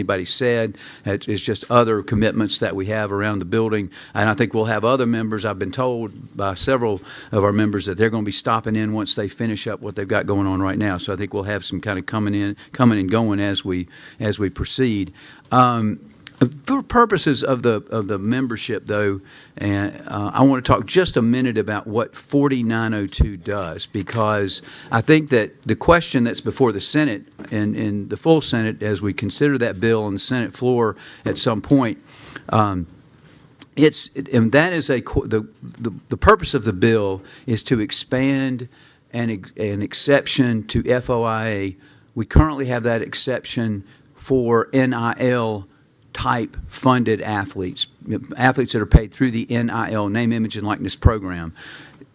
anybody said. It's just other commitments that we have around the building. And I think we'll have other members. I've been told by several of our members that they're going to be stopping in once they finish up what they've got going on right now. So I think we'll have some kind of coming and going as we proceed. For purposes of the membership, though, I want to talk just a minute about what 4902 does, because I think that the question that's before the Senate and in the full Senate, as we consider that bill on the Senate floor at some point, the purpose of the bill is to expand an exception to FOIA. We currently have that exception for NIL type funded athletes that are paid through the NIL, name, image, and likeness program.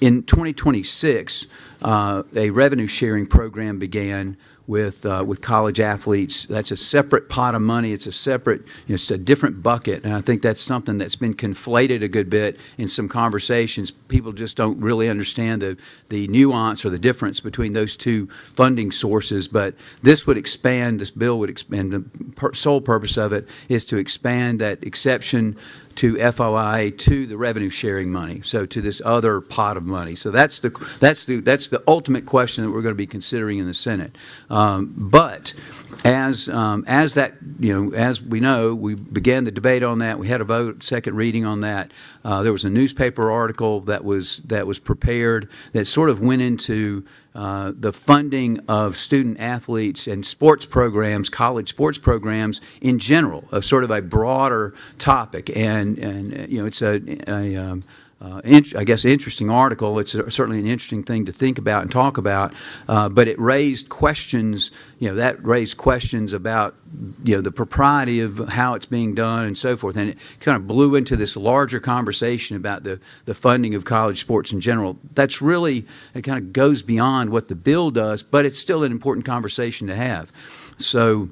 In 2026, a revenue sharing program began with college athletes. That's a separate pot of money. It's a separate, it's a different bucket, and I think that's something that's been conflated a good bit in some conversations. People just don't really understand the nuance or the difference between those two funding sources. But this would expand. This bill would expand. The sole purpose of it is to expand that exception to FOIA to the revenue sharing money, so to this other pot of money. So that's the ultimate question that we're going to be considering in the Senate. But as that, as we know, we began the debate on that. We had a vote, second reading on that. There was a newspaper article that was prepared that sort of went into the funding of student athletes and sports programs, college sports programs in general, of sort of a broader topic. And it's I guess, interesting article. It's certainly an interesting thing to think about and talk about, but it raised questions, that raised questions about, the propriety of how it's being done and so forth. And it kind of blew into this larger conversation about the funding of college sports in general. That's really, it kind of goes beyond what the bill does, but it's still an important conversation to have. So,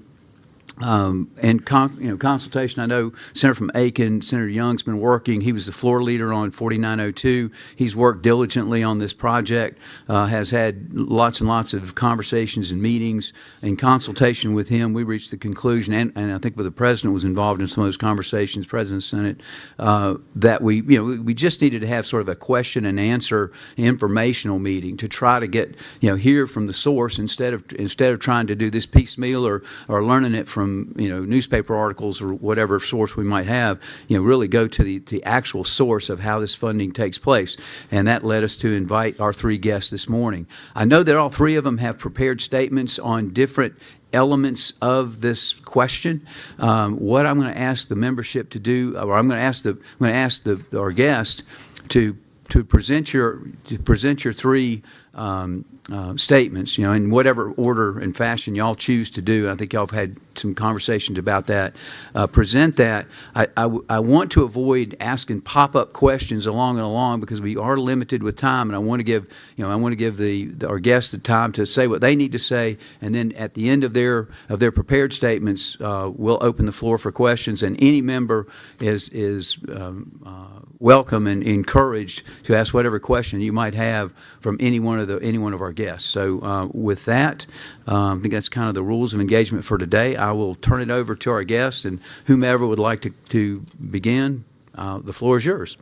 consultation, I know Senator from Aiken, Senator Young's been working. He was the floor leader on 4902. He's worked diligently on this project, has had lots and lots of conversations and meetings. In consultation with him, we reached the conclusion, and I think the President was involved in some of those conversations, President of the Senate, that we just needed to have sort of a question and answer informational meeting to try to get, hear from the source instead of trying to do this piecemeal or learning it from newspaper articles or whatever source we might have. Really go to the actual source of how this funding takes place, and that led us to invite our three guests this morning. I know that all three of them have prepared statements on different elements of this question. What I'm going to ask the membership to do, or I'm going to ask our guest to present your three statements, in whatever order and fashion y'all choose to do. I think y'all have had some conversations about that. Present that. I want to avoid asking pop-up questions along because we are limited with time, and I want to give our guests the time to say what they need to say, and then at the end of their prepared statements, we'll open the floor for questions, and any member is welcome and encouraged to ask whatever question you might have from any one of our guests. So with that, I think that's kind of the rules of engagement for today. I will turn it over to our guests, and whomever would like to begin, the floor is yours.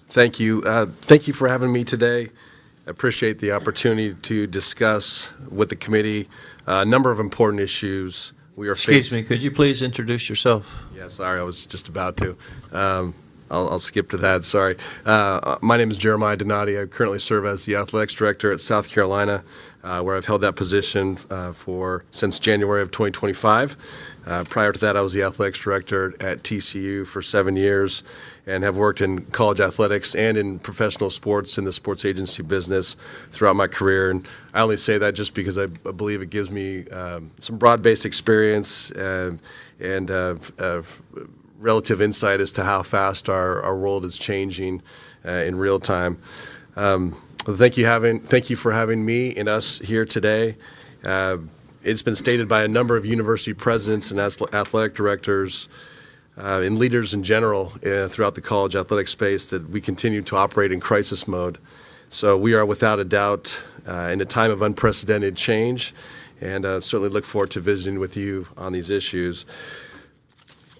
Thank you. Thank you for having me today. I appreciate the opportunity to discuss with the committee a number of important issues. Excuse me, could you please introduce yourself? Yeah, sorry, I was just about to. I'll skip to that, sorry. My name is Jeremiah Donati. I currently serve as the athletics director at South Carolina, where I've held that position since January of 2025. Prior to that, I was the athletics director at TCU for 7 years and have worked in college athletics and in professional sports in the sports agency business throughout my career. And I only say that just because I believe it gives me some broad-based experience and relative insight as to how fast our world is changing in real time. Thank you for having me and us here today. It's been stated by a number of university presidents and athletic directors and leaders in general throughout the college athletic space that we continue to operate in crisis mode. So we are without a doubt in a time of unprecedented change, and certainly look forward to visiting with you on these issues.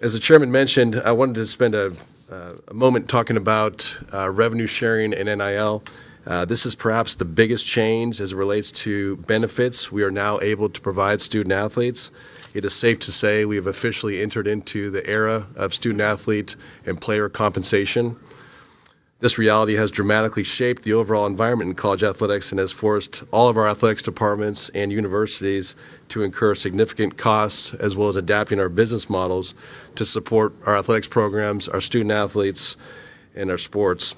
As the chairman mentioned, I wanted to spend a moment talking about revenue sharing and NIL. This is perhaps the biggest change as it relates to benefits we are now able to provide student athletes. It is safe to say we have officially entered into the era of student athlete and player compensation. This reality has dramatically shaped the overall environment in college athletics and has forced all of our athletics departments and universities to incur significant costs, as well as adapting our business models to support our athletics programs, our student athletes, and our sports.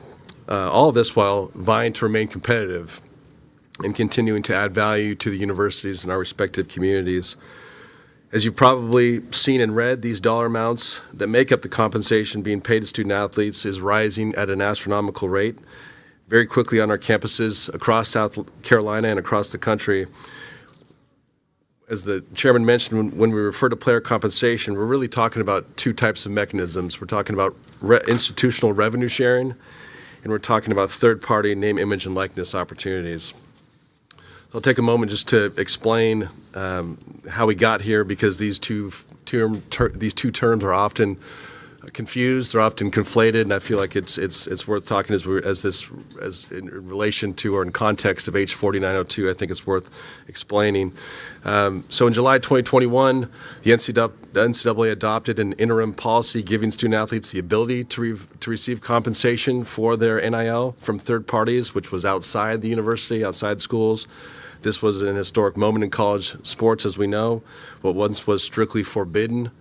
All of this while vying to remain competitive and continuing to add value to the universities and our respective communities. As you've probably seen and read, these dollar amounts that make up the compensation being paid to student athletes is rising at an astronomical rate very quickly on our campuses across South Carolina and across the country. As the chairman mentioned, when we refer to player compensation, we're really talking about two types of mechanisms. We're talking about institutional revenue sharing, and we're talking about third-party name, image, and likeness opportunities. I'll take a moment just to explain how we got here, because these two terms are often confused, they're often conflated, and I feel like it's worth talking as in relation to or in context of H 4902. I think it's worth explaining. So in July 2021, the NCAA adopted an interim policy giving student athletes the ability to receive compensation for their NIL from third parties, which was outside the university, outside schools. This was an historic moment in college sports, as we know. What once was strictly forbidden,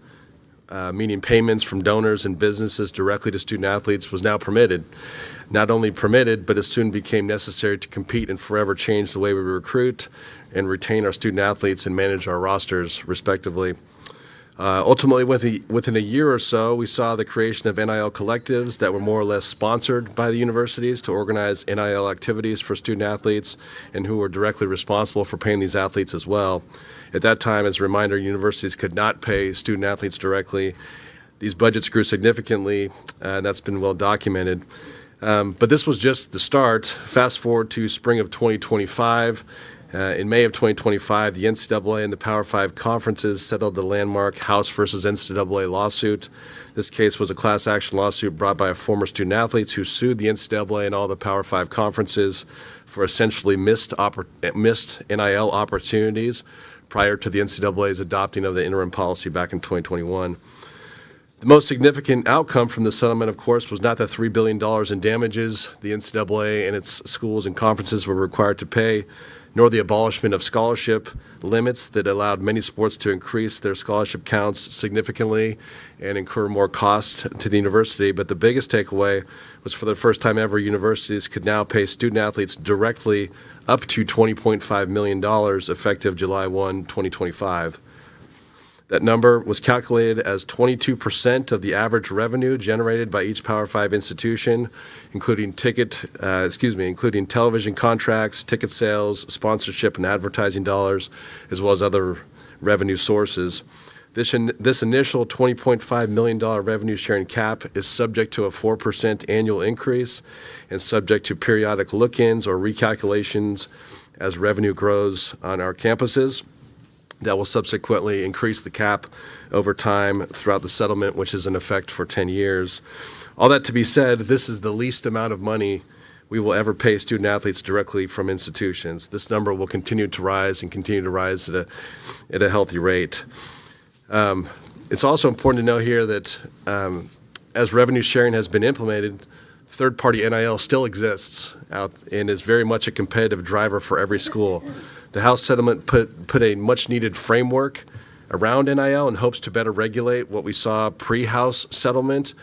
meaning payments from donors and businesses directly to student athletes, was now permitted. Not only permitted, but it soon became necessary to compete and forever change the way we recruit and retain our student athletes and manage our rosters, respectively. Ultimately, within a year or so, we saw the creation of NIL collectives that were more or less sponsored by the universities to organize NIL activities for student athletes and who were directly responsible for paying these athletes as well. At that time, as a reminder, universities could not pay student athletes directly. These budgets grew significantly, and that's been well documented. But this was just the start. Fast forward to spring of 2025. In May of 2025, the NCAA and the Power 5 conferences settled the landmark House versus NCAA lawsuit. This case was a class action lawsuit brought by former student athletes who sued the NCAA and all the Power 5 conferences for essentially missed NIL opportunities prior to the NCAA's adopting of the interim policy back in 2021. The most significant outcome from the settlement, of course, was not the $3 billion in damages the NCAA and its schools and conferences were required to pay, nor the abolishment of scholarship limits that allowed many sports to increase their scholarship counts significantly and incur more cost to the university. But the biggest takeaway was, for the first time ever, universities could now pay student athletes directly up to $20.5 million effective July 1, 2025. That number was calculated as 22% of the average revenue generated by each Power 5 institution, including including television contracts, ticket sales, sponsorship, and advertising dollars, as well as other revenue sources. This initial $20.5 million revenue sharing cap is subject to a 4% annual increase and subject to periodic look-ins or recalculations as revenue grows on our campuses. That will subsequently increase the cap over time throughout the settlement, which is in effect for 10 years. All that to be said, this is the least amount of money we will ever pay student athletes directly from institutions. This number will continue to rise and continue to rise at a healthy rate. It's also important to know here that as revenue sharing has been implemented, third-party NIL still exists out and is very much a competitive driver for every school. The House settlement put a much-needed framework around NIL in hopes to better regulate what we saw pre-House settlement.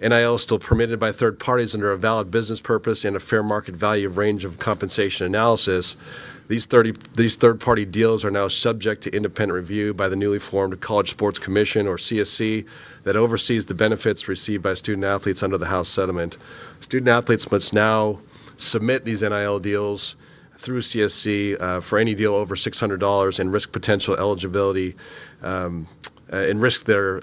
NIL is still permitted by third parties under a valid business purpose and a fair market value range of compensation analysis. These third-party deals are now subject to independent review by the newly formed College Sports Commission, or CSC, that oversees the benefits received by student athletes under the House settlement. Student athletes must now submit these NIL deals through CSC for any deal over $600 and risk potential eligibility and risk their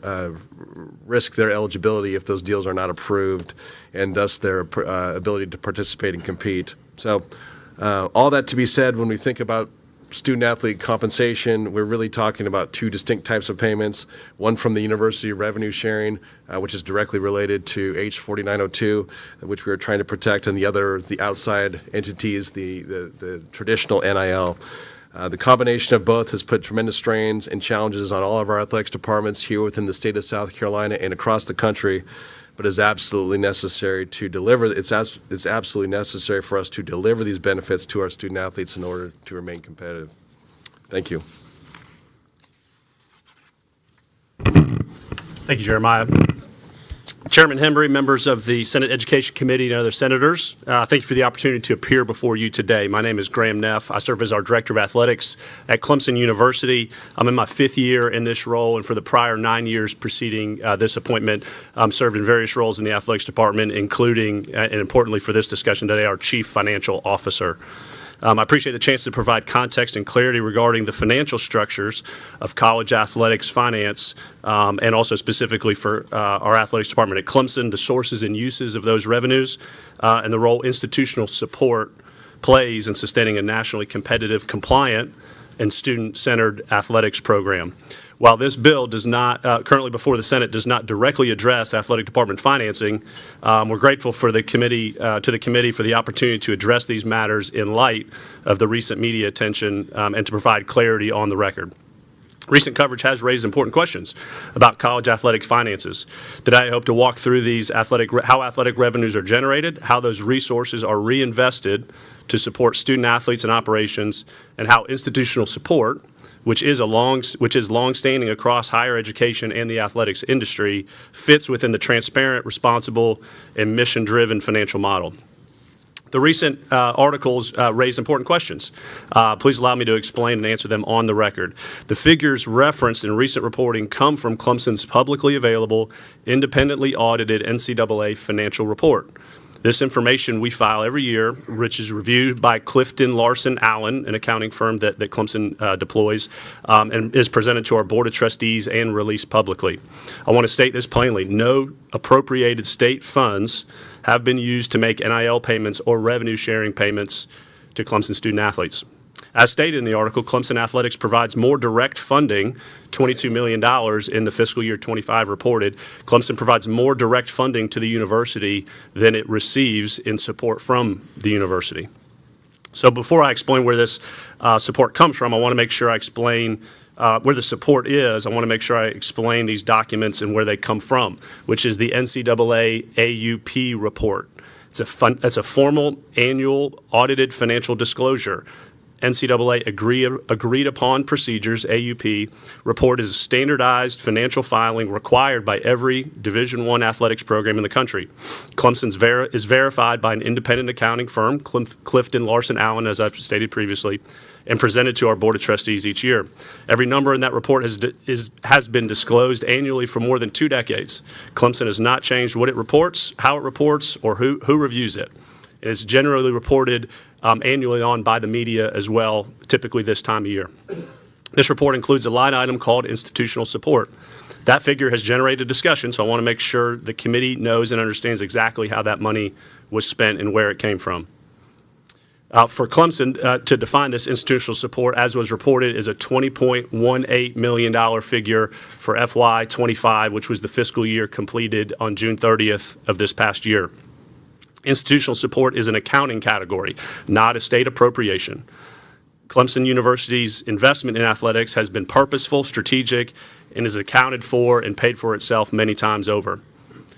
eligibility if those deals are not approved, and thus their ability to participate and compete. So all that to be said, when we think about student athlete compensation, we're really talking about two distinct types of payments. One from the university revenue sharing, which is directly related to H 4902, which we are trying to protect, and the other, the outside entities, the traditional NIL. The combination of both has put tremendous strains and challenges on all of our athletics departments here within the state of South Carolina and across the country, but is absolutely necessary to deliver. It's absolutely necessary for us to deliver these benefits to our student athletes in order to remain competitive. Thank you. Thank you, Jeremiah. Chairman Hembry, members of the Senate Education Committee, and other senators, thank you for the opportunity to appear before you today. My name is Graham Neff. I serve as our Director of Athletics at Clemson University. I'm in my 5th year in this role, and for the prior 9 years preceding this appointment, served in various roles in the athletics department, including, and importantly for this discussion today, our Chief Financial Officer. I appreciate the chance to provide context and clarity regarding the financial structures of college athletics finance, and also specifically for our athletics department at Clemson, the sources and uses of those revenues, and the role institutional support plays in sustaining a nationally competitive, compliant, and student-centered athletics program. While this bill does not, currently before the Senate, does not directly address athletic department financing, we're grateful for the committee, to the committee for the opportunity to address these matters in light of the recent media attention and to provide clarity on the record. Recent coverage has raised important questions about college athletic finances. Today, I hope to walk through these how athletic revenues are generated, how those resources are reinvested to support student athletes and operations, and how institutional support, which is longstanding across higher education and the athletics industry, fits within the transparent, responsible, and mission-driven financial model. The recent articles raised important questions. Please allow me to explain and answer them on the record. The figures referenced in recent reporting come from Clemson's publicly available, independently audited NCAA financial report. This information we file every year, which is reviewed by Clifton Larson Allen, an accounting firm that Clemson deploys, and is presented to our Board of Trustees and released publicly. I want to state this plainly. No appropriated state funds have been used to make NIL payments or revenue sharing payments to Clemson student athletes. As stated in the article, Clemson Athletics provides more direct funding, $22 million in the fiscal year 25 reported. Clemson provides more direct funding to the university than it receives in support from the university. So before I explain where this support comes from, I want to make sure I explain where the support is. I want to make sure I explain these documents and where they come from, which is the NCAA AUP report. It's a formal annual audited financial disclosure. NCAA agreed upon procedures, AUP, report is a standardized financial filing required by every Division I athletics program in the country. Clemson's is verified by an independent accounting firm, Clifton Larson Allen, as I've stated previously, and presented to our Board of Trustees each year. Every number in that report has been disclosed annually for more than 2 decades. Clemson has not changed what it reports, how it reports, or who reviews it. It is generally reported annually on by the media as well, typically this time of year. This report includes a line item called institutional support. That figure has generated discussion, so I want to make sure the committee knows and understands exactly how that money was spent and where it came from. For Clemson, to define this institutional support, as was reported, is a $20.18 million figure for FY25, which was the fiscal year completed on June 30th of this past year. Institutional support is an accounting category, not a state appropriation. Clemson University's investment in athletics has been purposeful, strategic, and is accounted for and paid for itself many times over.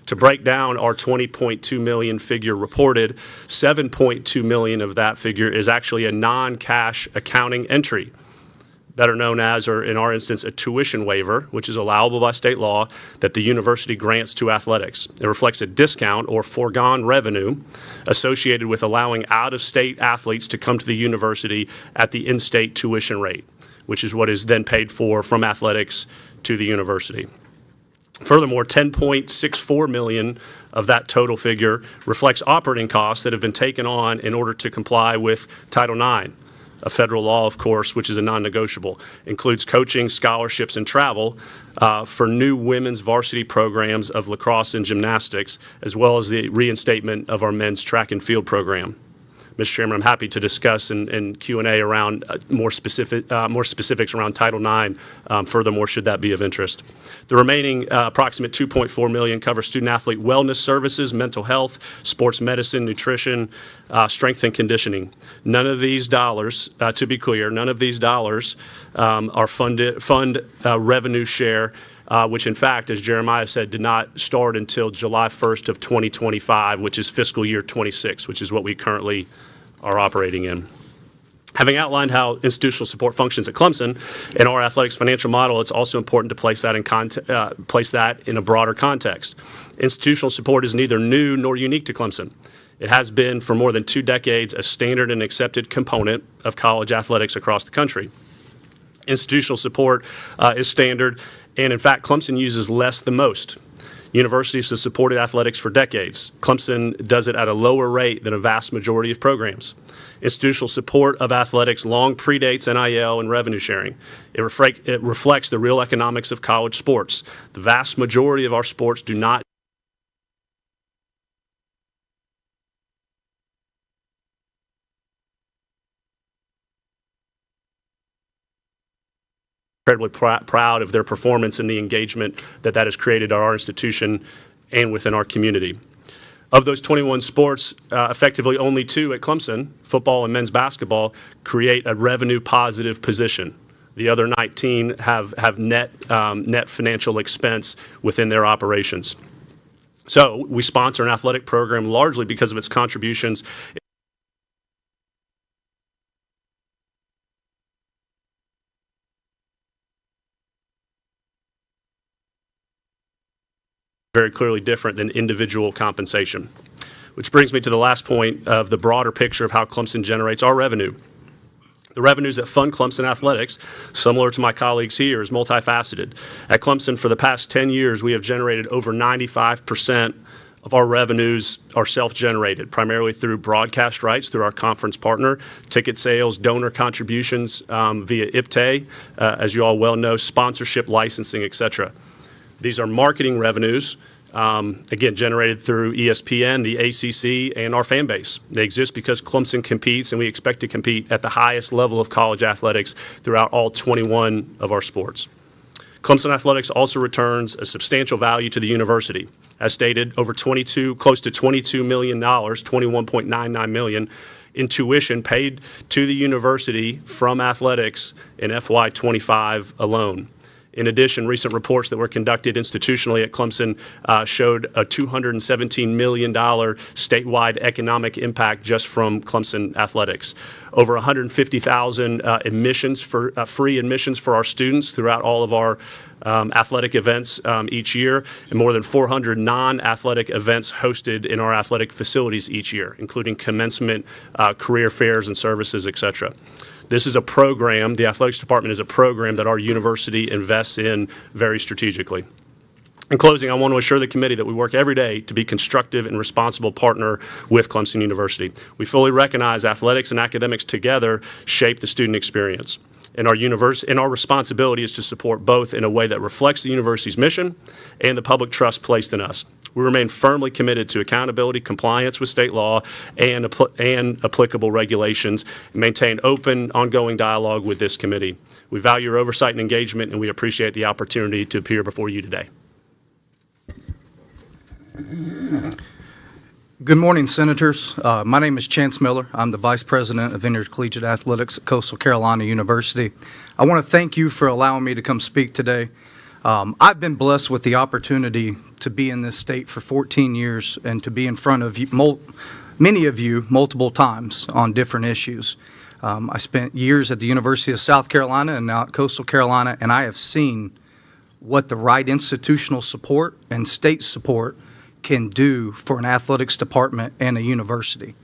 To break down our $20.2 million figure reported, $7.2 million of that figure is actually a non-cash accounting entry, better known as, or in our instance, a tuition waiver, which is allowable by state law that the university grants to athletics. It reflects a discount or foregone revenue associated with allowing out-of-state athletes to come to the university at the in-state tuition rate, which is what is then paid for from athletics to the university. Furthermore, $10.64 million of that total figure reflects operating costs that have been taken on in order to comply with Title IX. A federal law, of course, which is a non-negotiable, includes coaching, scholarships, and travel for new women's varsity programs of lacrosse and gymnastics, as well as the reinstatement of our men's track and field program. Mr. Chairman, I'm happy to discuss in Q&A around more specifics around Title IX, furthermore, should that be of interest. The remaining approximate $2.4 million covers student-athlete wellness services, mental health, sports medicine, nutrition, strength and conditioning. None of these dollars, to be clear, none of these dollars are fund revenue share, which in fact, as Jeremiah said, did not start until July 1st of 2025, which is fiscal year 26, which is what we currently are operating in. Having outlined how institutional support functions at Clemson in our athletics financial model, it's also important to place that in a broader context. Institutional support is neither new nor unique to Clemson. It has been for more than 2 decades a standard and accepted component of college athletics across the country. Institutional support is standard, and in fact, Clemson uses less than most. Universities have supported athletics for decades. Clemson does it at a lower rate than a vast majority of programs. Institutional support of athletics long predates NIL and revenue sharing. It reflects the real economics of college sports. The vast majority of our sports do not incredibly proud of their performance and the engagement that has created at our institution and within our community. Of those 21 sports, effectively only 2 at Clemson, football and men's basketball, create a revenue positive position. The other 19 have net financial expense within their operations. So we sponsor an athletic program largely because of its contributions very clearly different than individual compensation. Which brings me to the last point of the broader picture of how Clemson generates our revenue. The revenues that fund Clemson athletics, similar to my colleagues here, is multifaceted. At Clemson, for the past 10 years, we have generated over 95% of our revenues are self-generated, primarily through broadcast rights through our conference partner, ticket sales, donor contributions via IPTE, as you all well know, sponsorship, licensing, etc. These are marketing revenues, again, generated through ESPN, the ACC, and our fan base. They exist because Clemson competes, and we expect to compete at the highest level of college athletics throughout all 21 of our sports. Clemson Athletics also returns a substantial value to the university. As stated, close to $22 million, $21.99 million, in tuition paid to the university from athletics in FY25 alone. In addition, recent reports that were conducted institutionally at Clemson showed a $217 million statewide economic impact just from Clemson athletics. Over 150,000 free admissions for our students throughout all of our athletic events each year, and more than 400 non-athletic events hosted in our athletic facilities each year, including commencement, career fairs and services, etc. This is a program, the athletics department is a program that our university invests in very strategically. In closing, I want to assure the committee that we work every day to be constructive and responsible partner with Clemson University. We fully recognize athletics and academics together shape the student experience. And our responsibility is to support both in a way that reflects the university's mission and the public trust placed in us. We remain firmly committed to accountability, compliance with state law, and applicable regulations, and maintain open, ongoing dialogue with this committee. We value your oversight and engagement, and we appreciate the opportunity to appear before you today. Good morning, Senators. My name is Chance Miller. I'm the Vice President of Intercollegiate Athletics at Coastal Carolina University. I want to thank you for allowing me to come speak today. I've been blessed with the opportunity to be in this state for 14 years and to be in front of you, many of you multiple times on different issues. I spent years at the University of South Carolina and now at Coastal Carolina, and I have seen what the right institutional support and state support can do for an athletics department and a university.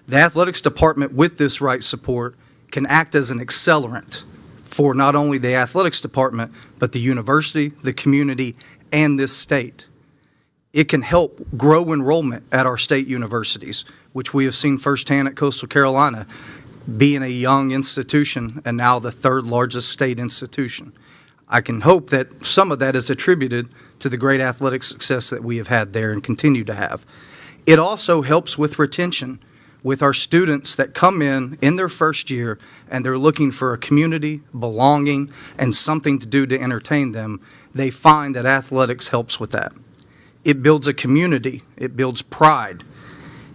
The athletics department, with this right support, can act as an accelerant for not only the athletics department, but the university, the community, and this state. It can help grow enrollment at our state universities, which we have seen firsthand at Coastal Carolina, being a young institution and now the 3rd largest state institution. I can hope that some of that is attributed to the great athletic success that we have had there and continue to have. It also helps with retention. with our students that come in their first year and they're looking for a community, belonging, and something to do to entertain them, they find that athletics helps with that. It builds a community. It builds pride.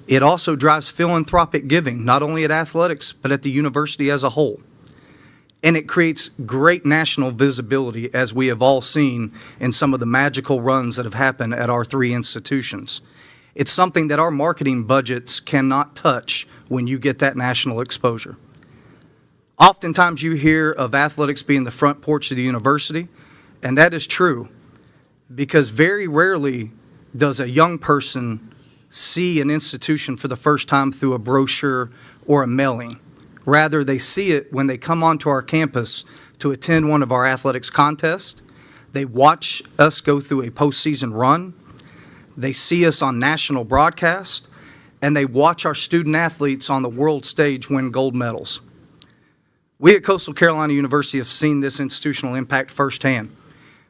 It also drives philanthropic giving, not only at athletics, but at the university as a whole. And it creates great national visibility, as we have all seen in some of the magical runs that have happened at our three institutions. It's something that our marketing budgets cannot touch when you get that national exposure. Oftentimes you hear of athletics being the front porch of the university, and that is true, because very rarely does a young person see an institution for the first time through a brochure or a mailing. Rather, they see it when they come onto our campus to attend one of our athletics contests. They watch us go through a postseason run. They see us on national broadcast, and they watch our student athletes on the world stage win gold medals. We at Coastal Carolina University have seen this institutional impact firsthand.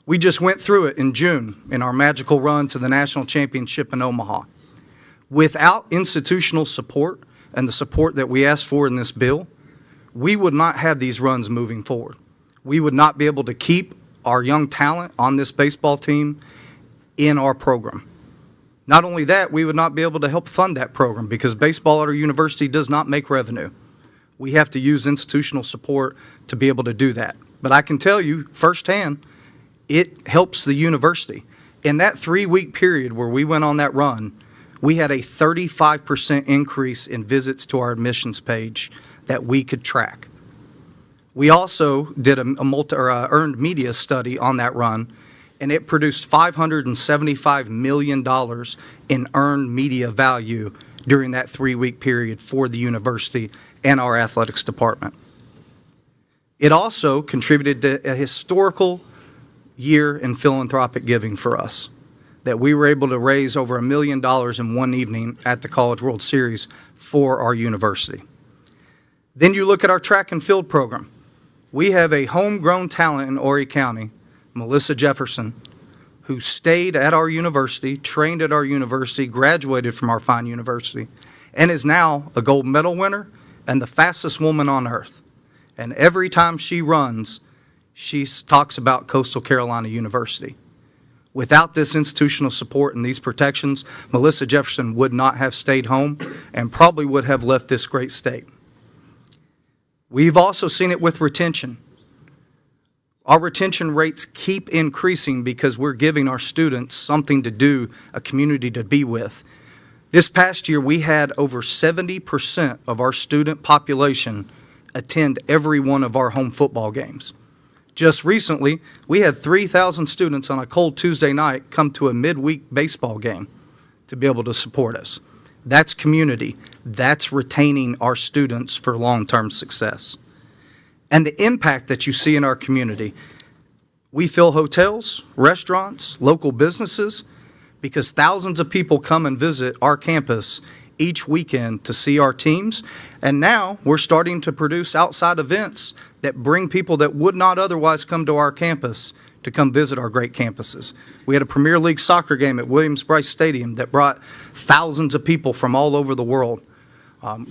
We just went through it in June in our magical run to the national championship in Omaha. Without institutional support and the support that we asked for in this bill, we would not have these runs moving forward. We would not be able to keep our young talent on this baseball team in our program. Not only that, we would not be able to help fund that program because baseball at our university does not make revenue. We have to use institutional support to be able to do that. But I can tell you firsthand, it helps the university. In that 3-week period where we went on that run, we had a 35% increase in visits to our admissions page that we could track. We also did a earned media study on that run, and it produced $575 million in earned media value during that 3-week period for the university and our athletics department. It also contributed to a historical year in philanthropic giving for us, that we were able to raise over $1 million in one evening at the College World Series for our university. Then you look at our track and field program. We have a homegrown talent in Horry County, Melissa Jefferson, who stayed at our university, trained at our university, graduated from our fine university, and is now a gold medal winner and the fastest woman on earth. And every time she runs, she talks about Coastal Carolina University. Without this institutional support and these protections, Melissa Jefferson would not have stayed home and probably would have left this great state. We've also seen it with retention. Our retention rates keep increasing because we're giving our students something to do, a community to be with. This past year, we had over 70% of our student population attend every one of our home football games. Just recently, we had 3,000 students on a cold Tuesday night come to a midweek baseball game to be able to support us. That's community. That's retaining our students for long-term success. And the impact that you see in our community, we fill hotels, restaurants, local businesses, because thousands of people come and visit our campus each weekend to see our teams. And now we're starting to produce outside events that bring people that would not otherwise come to our campus to come visit our great campuses. We had a Premier League soccer game at Williams-Brice Stadium that brought thousands of people from all over the world.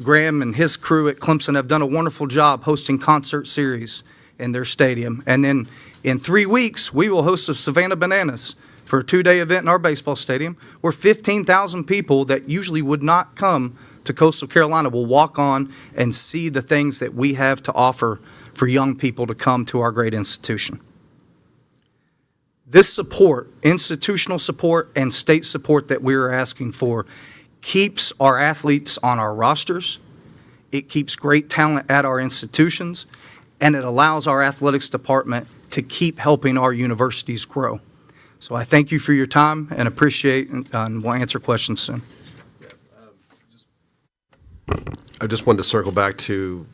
Graham and his crew at Clemson have done a wonderful job hosting concert series in their stadium. And then in 3 weeks, we will host the Savannah Bananas for a 2-day event in our baseball stadium where 15,000 people that usually would not come to Coastal Carolina will walk on and see the things that we have to offer for young people to come to our great institution. This support, institutional support and state support that we are asking for, keeps our athletes on our rosters, it keeps great talent at our institutions, and it allows our athletics department to keep helping our universities grow. So I thank you for your time and appreciate and will answer questions soon. I just wanted to circle back to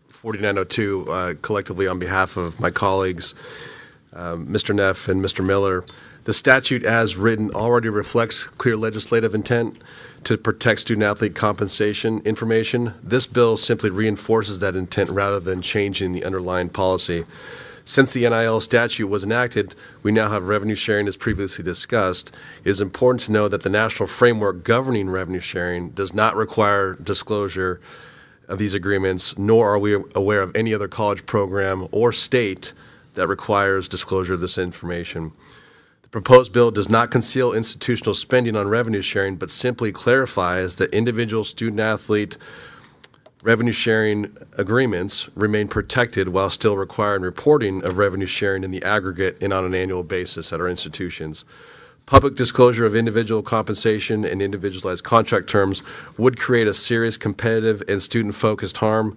4902 collectively on behalf of my colleagues, Mr. Neff and Mr. Miller. The statute as written already reflects clear legislative intent to protect student-athlete compensation information. This bill simply reinforces that intent rather than changing the underlying policy. Since the NIL statute was enacted, we now have revenue sharing as previously discussed. It is important to know that the national framework governing revenue sharing does not require disclosure of these agreements, nor are we aware of any other college program or state that requires disclosure of this information. The proposed bill does not conceal institutional spending on revenue sharing, but simply clarifies that individual student-athlete revenue sharing agreements remain protected while still requiring reporting of revenue sharing in the aggregate and on an annual basis at our institutions. Public disclosure of individual compensation and individualized contract terms would create a serious competitive and student-focused harm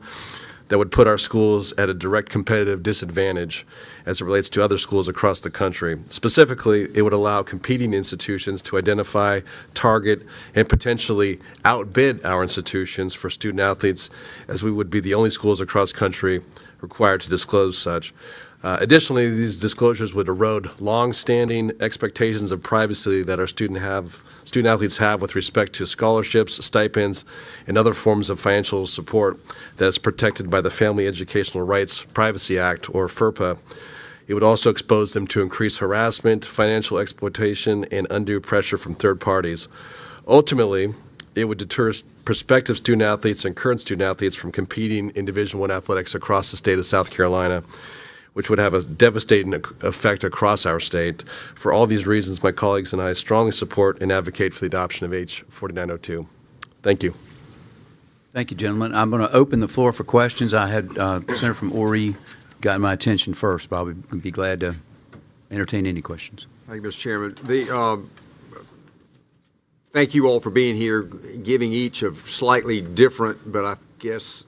that would put our schools at a direct competitive disadvantage as it relates to other schools across the country. Specifically, it would allow competing institutions to identify, target, and potentially outbid our institutions for student athletes, as we would be the only schools across country required to disclose such. Additionally, these disclosures would erode long-standing expectations of privacy that our student athletes have with respect to scholarships, stipends, and other forms of financial support that is protected by the Family Educational Rights Privacy Act, or FERPA. It would also expose them to increased harassment, financial exploitation, and undue pressure from third parties. Ultimately, it would deter prospective student athletes and current student athletes from competing in Division I athletics across the state of South Carolina, which would have a devastating effect across our state. For all these reasons, my colleagues and I strongly support and advocate for the adoption of H 4902. Thank you. Thank you, gentlemen. I'm going to open the floor for questions. I had Senator from Horry got my attention first, but I would be glad to entertain any questions. Thank you, Mr. Chairman. Thank you all for being here, giving each a slightly different, but I guess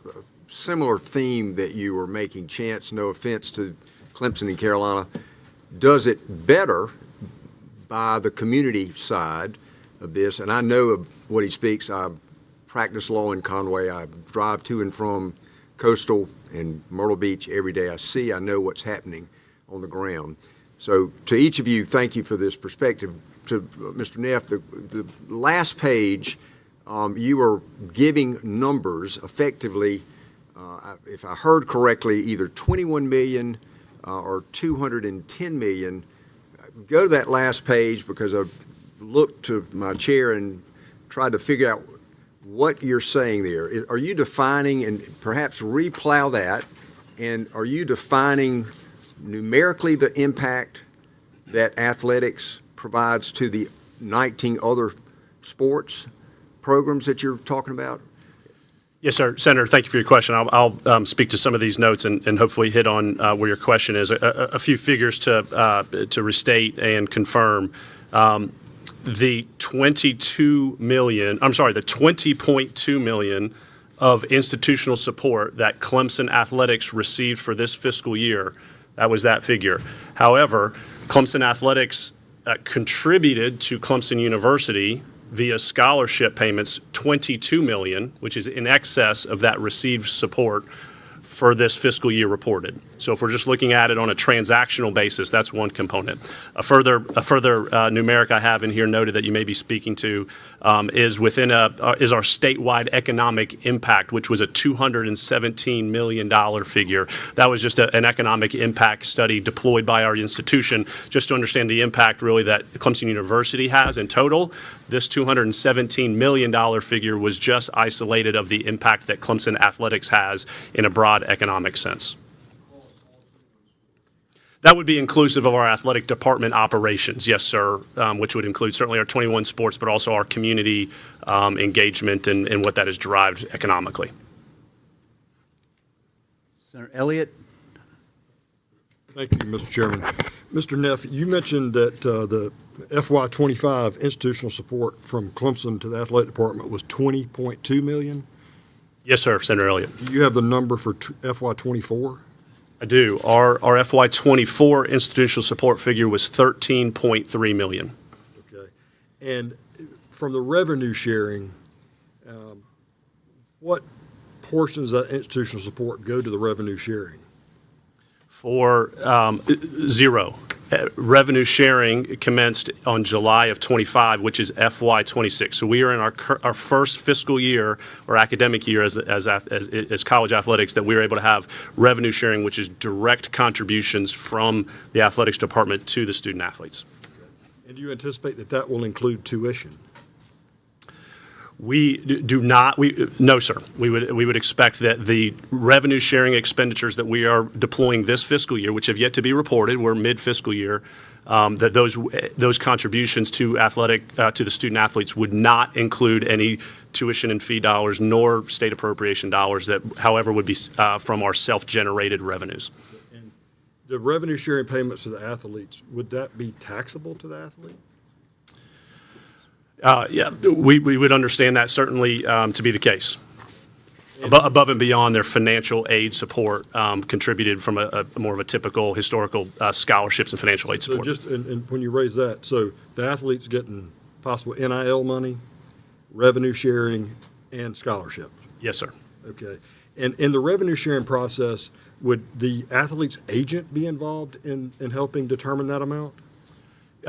similar theme that you were making. Chance, no offense to Clemson and Carolina, does it better by the community side of this. And I know of what he speaks. I practice law in Conway. I drive to and from Coastal and Myrtle Beach every day. I know what's happening on the ground. So to each of you, thank you for this perspective. To Mr. Neff, the last page, you were giving numbers effectively. If I heard correctly, either 21 million or 210 million. Go to that last page, because I've looked to my chair and tried to figure out what you're saying there. Are you defining, and perhaps replow that, and are you defining numerically the impact that athletics provides to the 19 other sports programs that you're talking about? Yes, sir. Senator, thank you for your question. I'll speak to some of these notes and hopefully hit on where your question is. A few figures to restate and confirm. The 20.2 million of institutional support that Clemson Athletics received for this fiscal year, that was that figure. However, Clemson Athletics contributed to Clemson University via scholarship payments, $22 million, which is in excess of that received support for this fiscal year reported. So if we're just looking at it on a transactional basis, that's one component. A further numeric I have in here noted that you may be speaking to is within is our statewide economic impact, which was a $217 million figure. That was just an economic impact study deployed by our institution, just to understand the impact really that Clemson University has in total. This $217 million figure was just isolated of the impact that Clemson Athletics has in a broad economic sense. That would be inclusive of our athletic department operations, yes, sir, which would include certainly our 21 sports, but also our community engagement and what that has derived economically. Senator Elliott. Thank you, Mr. Chairman. Mr. Neff, you mentioned that the FY25 institutional support from Clemson to the athletic department was $20.2 million. Yes, sir, Senator Elliott. Do you have the number for FY24? I do. Our FY24 institutional support figure was $13.3 million. Okay. And from the revenue sharing, what portions of that institutional support go to the revenue sharing? For zero. revenue sharing commenced on July of 25, which is FY 26. So we are in our first fiscal year or academic year as college athletics that we are able to have revenue sharing, which is direct contributions from the athletics department to the student athletes. And do you anticipate that that will include tuition? We do not, no, sir. We would expect that the revenue sharing expenditures that we are deploying this fiscal year, which have yet to be reported, we're mid-fiscal year, that those contributions to to the student athletes would not include any tuition and fee dollars nor state appropriation dollars that, however, would be from our self-generated revenues. And the revenue sharing payments to the athletes, would that be taxable to the athlete? Yeah, we would understand that certainly to be the case. Above and beyond their financial aid support contributed from a more of a typical historical scholarships and financial aid support. So just, and when you raise that, so the athlete's getting possible NIL money, revenue sharing, and scholarships? Yes, sir. Okay. And in the revenue sharing process, would the athlete's agent be involved in helping determine that amount?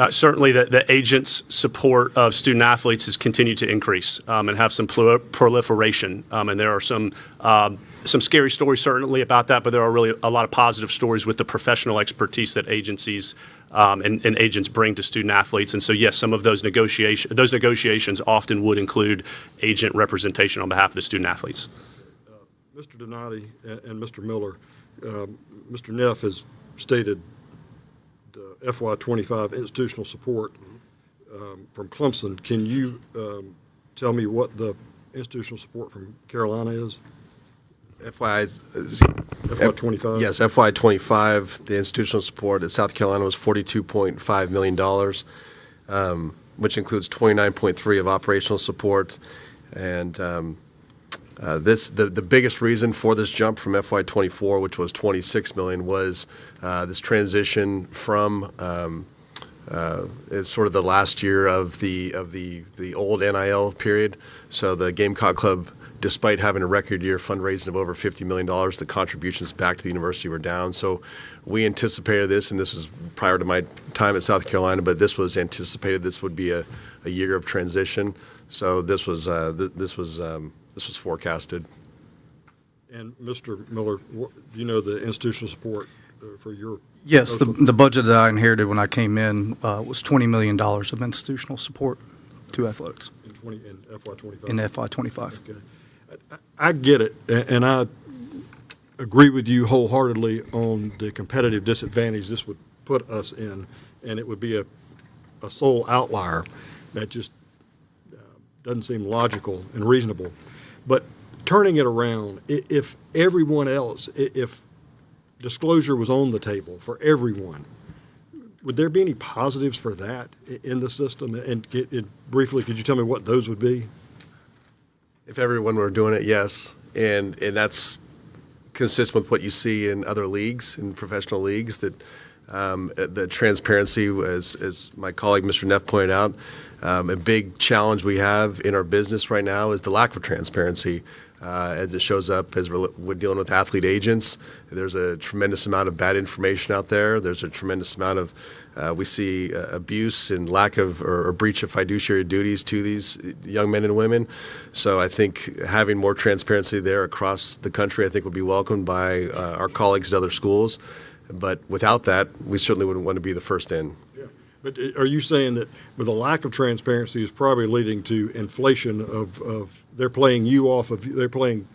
Certainly, the agent's support of student athletes has continued to increase and have some proliferation. And there are some scary stories certainly about that, but there are really a lot of positive stories with the professional expertise that agencies and agents bring to student athletes. And so, yes, some of those negotiations often would include agent representation on behalf of the student athletes. Mr. Donati and Mr. Miller, Mr. Neff has stated FY 25 institutional support from Clemson. Can you tell me what the institutional support from Carolina is? FY 25? Yes, FY 25, the institutional support at South Carolina was $42.5 million, which includes 29.3 of operational support. And the biggest reason for this jump from FY 24, which was 26 million, was this transition from it's sort of the last year of the old NIL period. So the Gamecock Club, despite having a record year fundraising of over $50 million, the contributions back to the university were down. So we anticipated this, and this was prior to my time at South Carolina, but this was anticipated. This would be a year of transition. So this was forecasted. And Mr. Miller, do you know the institutional support for your? Yes, the budget that I inherited when I came in was $20 million of institutional support to athletics In FY 25? in FY 25. Okay. I get it, and I agree with you wholeheartedly on the competitive disadvantage this would put us in, and it would be a sole outlier that just doesn't seem logical and reasonable. But turning it around, if everyone else, if disclosure was on the table for everyone, would there be any positives for that in the system? And briefly, could you tell me what those would be? If everyone were doing it, yes. And that's consistent with what you see in other leagues, in professional leagues, that the transparency, as my colleague Mr. Neff pointed out, a big challenge we have in our business right now is the lack of transparency as it shows up as we're dealing with athlete agents. There's a tremendous amount of bad information out there. There's a tremendous amount of, we see abuse and lack of or breach of fiduciary duties to these young men and women. So I think having more transparency there across the country, I think, would be welcomed by our colleagues at other schools. But without that, we certainly wouldn't want to be the first in. Yeah. But are you saying that with a lack of transparency is probably leading to inflation of they're playing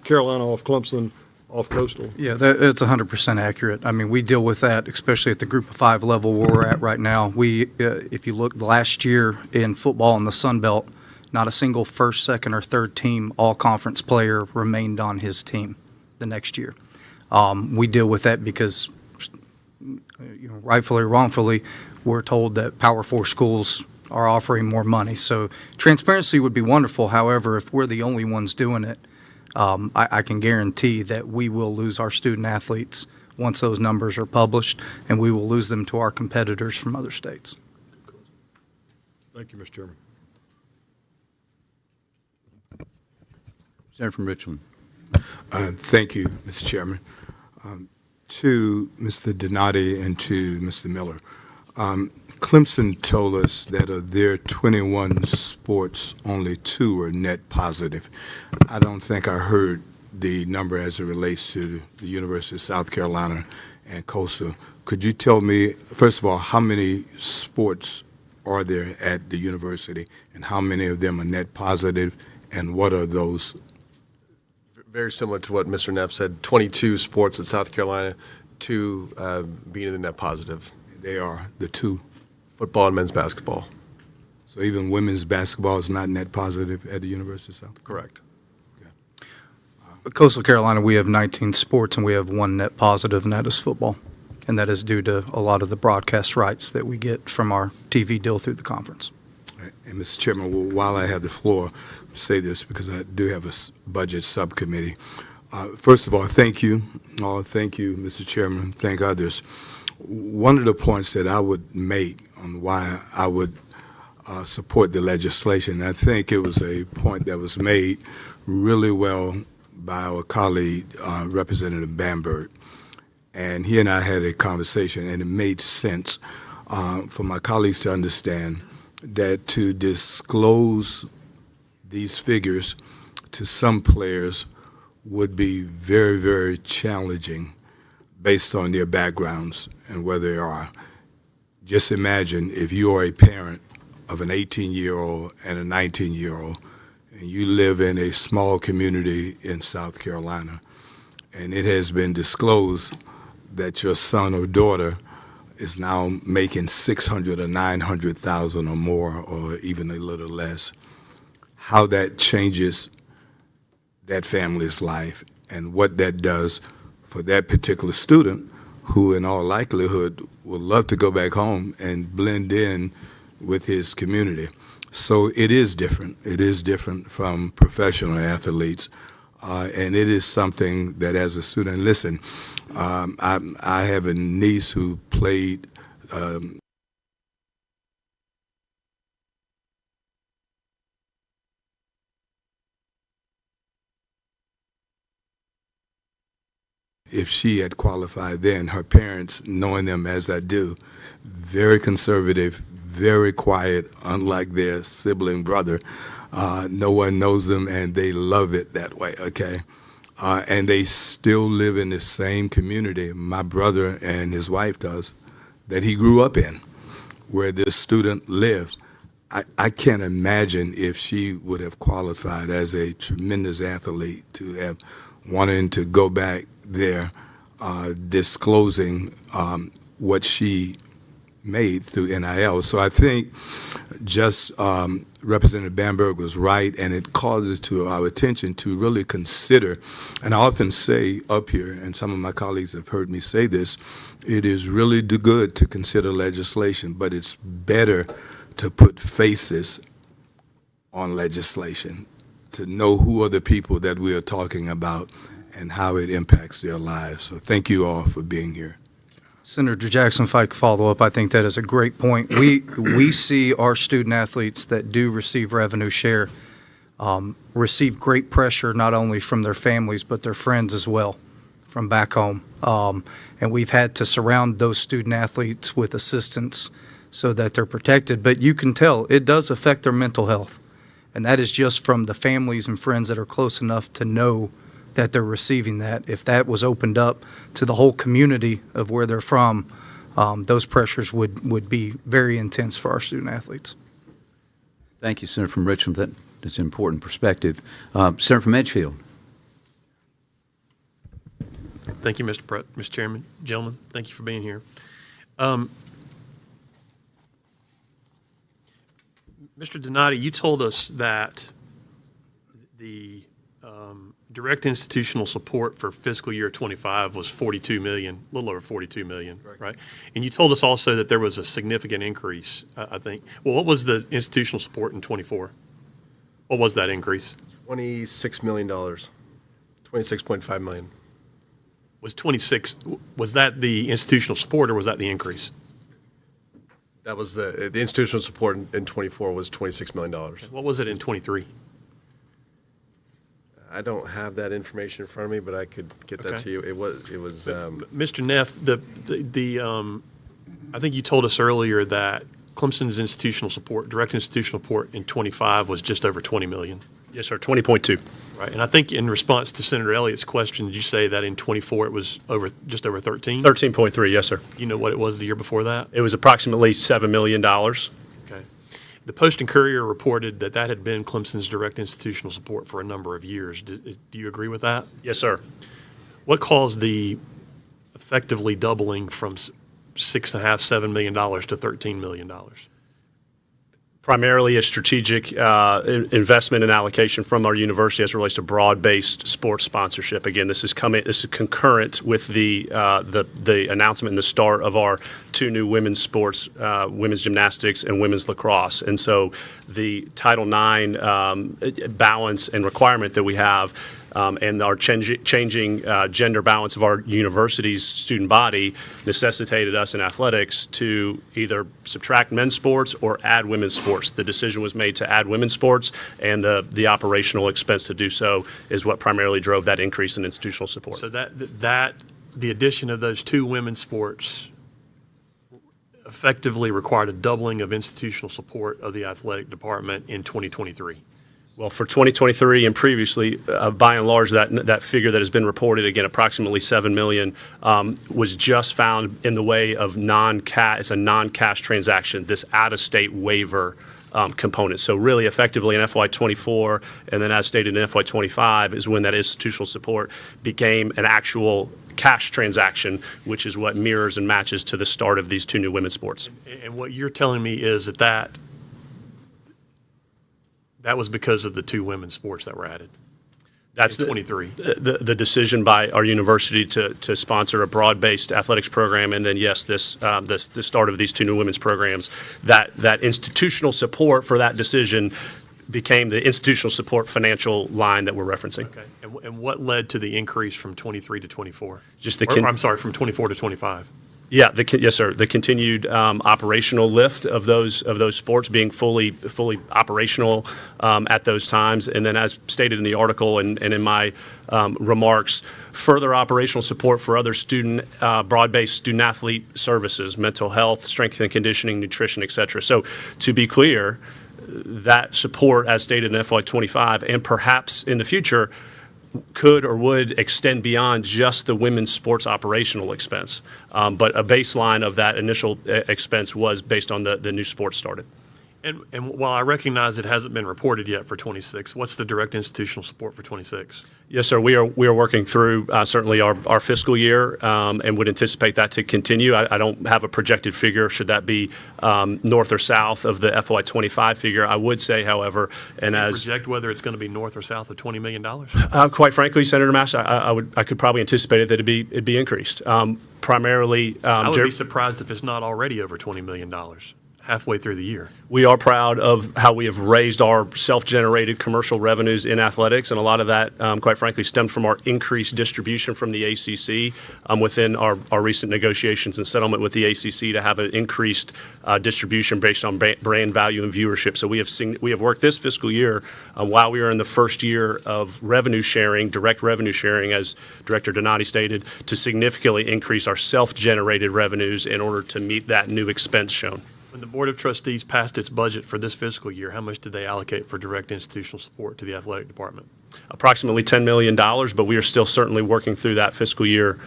Carolina off Clemson, off Coastal? Yeah, it's 100% accurate. I mean, we deal with that, especially at the Group of 5 level where we're at right now. If you look last year in football in the Sun Belt, not a single first, second, or third team all-conference player remained on his team the next year. We deal with that because, rightfully or wrongfully, we're told that Power 4 schools are offering more money. So transparency would be wonderful. However, if we're the only ones doing it, I can guarantee that we will lose our student athletes once those numbers are published, and we will lose them to our competitors from other states. Thank you, Mr. Chairman. Senator from Richland. Thank you, Mr. Chairman. To Mr. Donati and to Mr. Miller, Clemson told us that of their 21 sports, only 2 are net positive. I don't think I heard the number as it relates to the University of South Carolina and Coastal. Could you tell me, first of all, how many sports are there at the university, and how many of them are net positive, and what are those? Very similar to what Mr. Neff said, 22 sports at South Carolina, 2 being in the net positive. They are the 2. Football and men's basketball. So even women's basketball is not net positive at the University of South Carolina? Correct. Coastal Carolina, we have 19 sports, and we have 1 net positive, and that is football. And that is due to a lot of the broadcast rights that we get from our TV deal through the conference. And Mr. Chairman, while I have the floor, I'll say this because I do have a budget subcommittee. First of all, thank you. Thank you, Mr. Chairman. Thank others. One of the points that I would make on why I would support the legislation, I think it was a point that was made really well by our colleague, Representative Bamberg. And he and I had a conversation, and it made sense for my colleagues to understand that to disclose these figures to some players would be very, very challenging based on their backgrounds and where they are. Just imagine if you are a parent of an 18-year-old and a 19-year-old, and you live in a small community in South Carolina, and it has been disclosed that your son or daughter is now making $600,000 or $900,000 or more, or even a little less, how that changes that family's life and what that does for that particular student, who in all likelihood would love to go back home and blend in with his community. So it is different. It is different from professional athletes. And it is something that as a student, listen, I have a niece who played if she had qualified then, her parents, knowing them as I do, very conservative, very quiet, unlike their sibling brother. No one knows them, and they love it that way, okay? And they still live in the same community my brother and his wife does, that he grew up in, where this student lived. I can't imagine if she would have qualified as a tremendous athlete to have wanted to go back there, disclosing what she made through NIL. So I think just Representative Bamberg was right, and it causes to our attention to really consider, and I often say up here, and some of my colleagues have heard me say this, it is really good to consider legislation, but it's better to put faces on legislation, to know who are the people that we are talking about and how it impacts their lives. So thank you all for being here. Senator Jackson, if I could follow up, I think that is a great point. We see our student athletes that do receive revenue share receive great pressure not only from their families but their friends as well from back home. And we've had to surround those student athletes with assistance so that they're protected. But you can tell it does affect their mental health. And that is just from the families and friends that are close enough to know that they're receiving that. If that was opened up to the whole community of where they're from, those pressures would be very intense for our student athletes. Thank you, Senator from Richmond. That's an important perspective. Senator from Edgefield. Thank you, Mr. Chairman. Gentlemen, thank you for being here. Mr. Donati, you told us that the direct institutional support for fiscal year 25 was $42 million, a little over $42 million, right? And you told us also that there was a significant increase, I think. Well, what was the institutional support in 24? What was that increase? $26 million, $26.5 million. Was that the institutional support or was that the increase? That was the institutional support in 24 was $26 million. What was it in 23? I don't have that information in front of me, but I could get that to you. It was. Mr. Neff, I think you told us earlier that Clemson's institutional support, direct institutional support in 25 was just over 20 million. Yes, sir, 20.2. Right. And I think in response to Senator Elliott's question, did you say that in 24 it was just over 13? 13.3, yes, sir. You know what it was the year before that? It was approximately $7 million. Okay. The Post and Courier reported that that had been Clemson's direct institutional support for a number of years. Do you agree with that? Yes, sir. What caused the effectively doubling from $6.5, $7 million to $13 million? Primarily a strategic investment and allocation from our university as it relates to broad-based sports sponsorship. Again, this is concurrent with the announcement and the start of our two new women's sports, women's gymnastics and women's lacrosse. And so the Title IX balance and requirement that we have and our changing gender balance of our university's student body necessitated us in athletics to either subtract men's sports or add women's sports. The decision was made to add women's sports, and the operational expense to do so is what primarily drove that increase in institutional support. So that the addition of those two women's sports effectively required a doubling of institutional support of the athletic department in 2023. Well, for 2023 and previously, by and large, that figure that has been reported, again, approximately $7 million, was just found in the way of non-cash. It's a non-cash transaction, this out-of-state waiver component. So really, effectively in FY24, and then as stated in FY25, is when that institutional support became an actual cash transaction, which is what mirrors and matches to the start of these two new women's sports. And what you're telling me is that was because of the two women's sports that were added. That's 23. The decision by our university to sponsor a broad-based athletics program, and then yes, the start of these two new women's programs. That institutional support for that decision became the institutional support financial line that we're referencing. Okay. And what led to the increase from 23 to 24? Just from 24 to 25. Yeah, yes, sir. The continued operational lift of those sports being fully operational at those times, and then as stated in the article and in my remarks, further operational support for other broad-based student athlete services, mental health, strength and conditioning, nutrition, et cetera. So to be clear, that support, as stated in FY25, and perhaps in the future, could or would extend beyond just the women's sports operational expense. But a baseline of that initial expense was based on the new sports started. And while I recognize it hasn't been reported yet for 26, what's the direct institutional support for 26? Yes, sir. We are working through certainly our fiscal year and would anticipate that to continue. I don't have a projected figure, should that be north or south of the FY25 figure. I would say, however, and as project whether it's going to be north or south of $20 million? Quite frankly, Senator Mass, I could probably anticipate it that it'd be increased. Primarily, I would be surprised if it's not already over $20 million. Halfway through the year. We are proud of how we have raised our self-generated commercial revenues in athletics, and a lot of that, quite frankly, stemmed from our increased distribution from the ACC within our recent negotiations and settlement with the ACC to have an increased distribution based on brand value and viewership. So we have worked this fiscal year while we are in the first year of revenue sharing, direct revenue sharing, as Director Donati stated, to significantly increase our self-generated revenues in order to meet that new expense shown. When the Board of Trustees passed its budget for this fiscal year, how much did they allocate for direct institutional support to the athletic department? Approximately $10 million, but we are still certainly working through that fiscal year,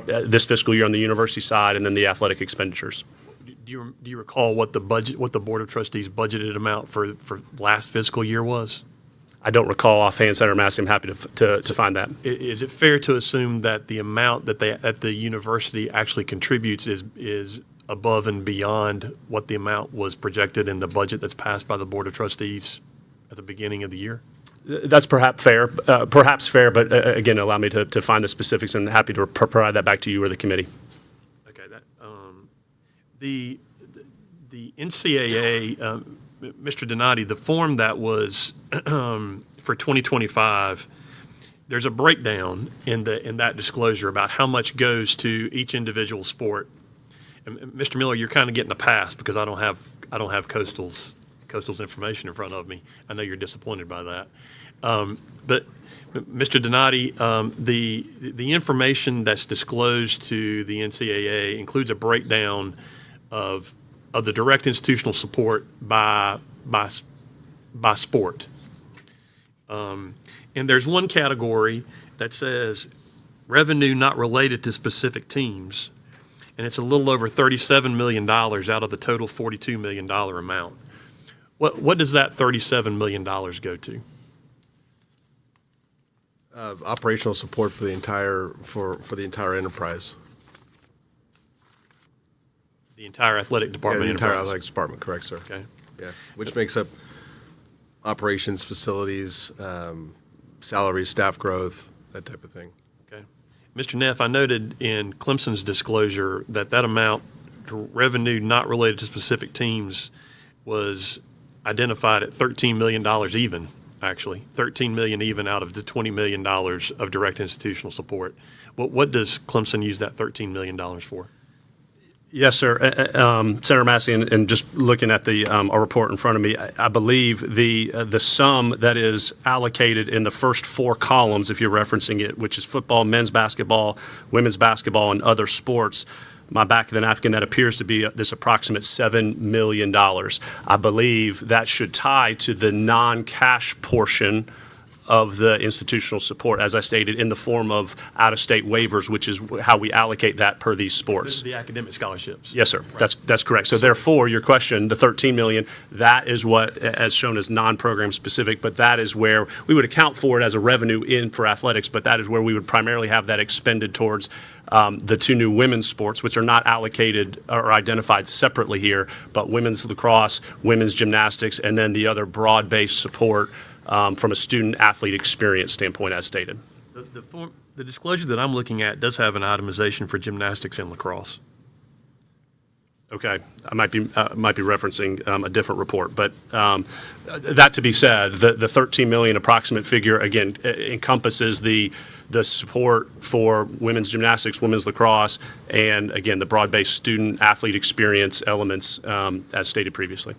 this fiscal year on the university side, and then the athletic expenditures. Do you recall what the Board of Trustees budgeted amount for last fiscal year was? I don't recall offhand, Senator Massey. I'm happy to find that. Is it fair to assume that the amount that the university actually contributes is above and beyond what the amount was projected in the budget that's passed by the Board of Trustees at the beginning of the year? That's perhaps fair, but again, allow me to find the specifics, and happy to provide that back to you or the committee. Okay. The NCAA, Mr. Donati, the form that was for 2025, there's a breakdown in that disclosure about how much goes to each individual sport. And Mr. Miller, you're kind of getting a pass because I don't have Coastal's information in front of me. I know you're disappointed by that. But Mr. Donati, the information that's disclosed to the NCAA includes a breakdown of the direct institutional support by sport. And there's one category that says revenue not related to specific teams, and it's a little over $37 million out of the total $42 million amount. What does that $37 million go to? Operational support for the entire enterprise. The entire athletic Yeah, department the entire enterprise? athletics department, correct, sir. Okay. Yeah, which makes up operations, facilities, salaries, staff growth, that type of thing. Okay. Mr. Neff, I noted in Clemson's disclosure that amount to revenue not related to specific teams was identified at $13 million even, actually. $13 million even out of the $20 million of direct institutional support. What does Clemson use that $13 million for? Yes, sir. Senator Massey, and just looking at our report in front of me, I believe the sum that is allocated in the first four columns, if you're referencing it, which is football, men's basketball, women's basketball, and other sports, my back of the napkin, that appears to be this approximate $7 million. I believe that should tie to the non-cash portion of the institutional support, as I stated, in the form of out-of-state waivers, which is how we allocate that per these sports. The academic scholarships. Yes, sir. That's correct. So therefore, your question, the $13 million, that is what, as shown as non-program specific, but that is where we would account for it as a revenue in for athletics, but that is where we would primarily have that expended towards the two new women's sports, which are not allocated or identified separately here, but women's lacrosse, women's gymnastics, and then the other broad-based support from a student-athlete experience standpoint, as stated. The disclosure that I'm looking at does have an itemization for gymnastics and lacrosse. Okay, I might be referencing a different report, but that to be said, the 13 million approximate figure again encompasses the support for women's gymnastics, women's lacrosse, and again the broad-based student-athlete experience elements as stated previously.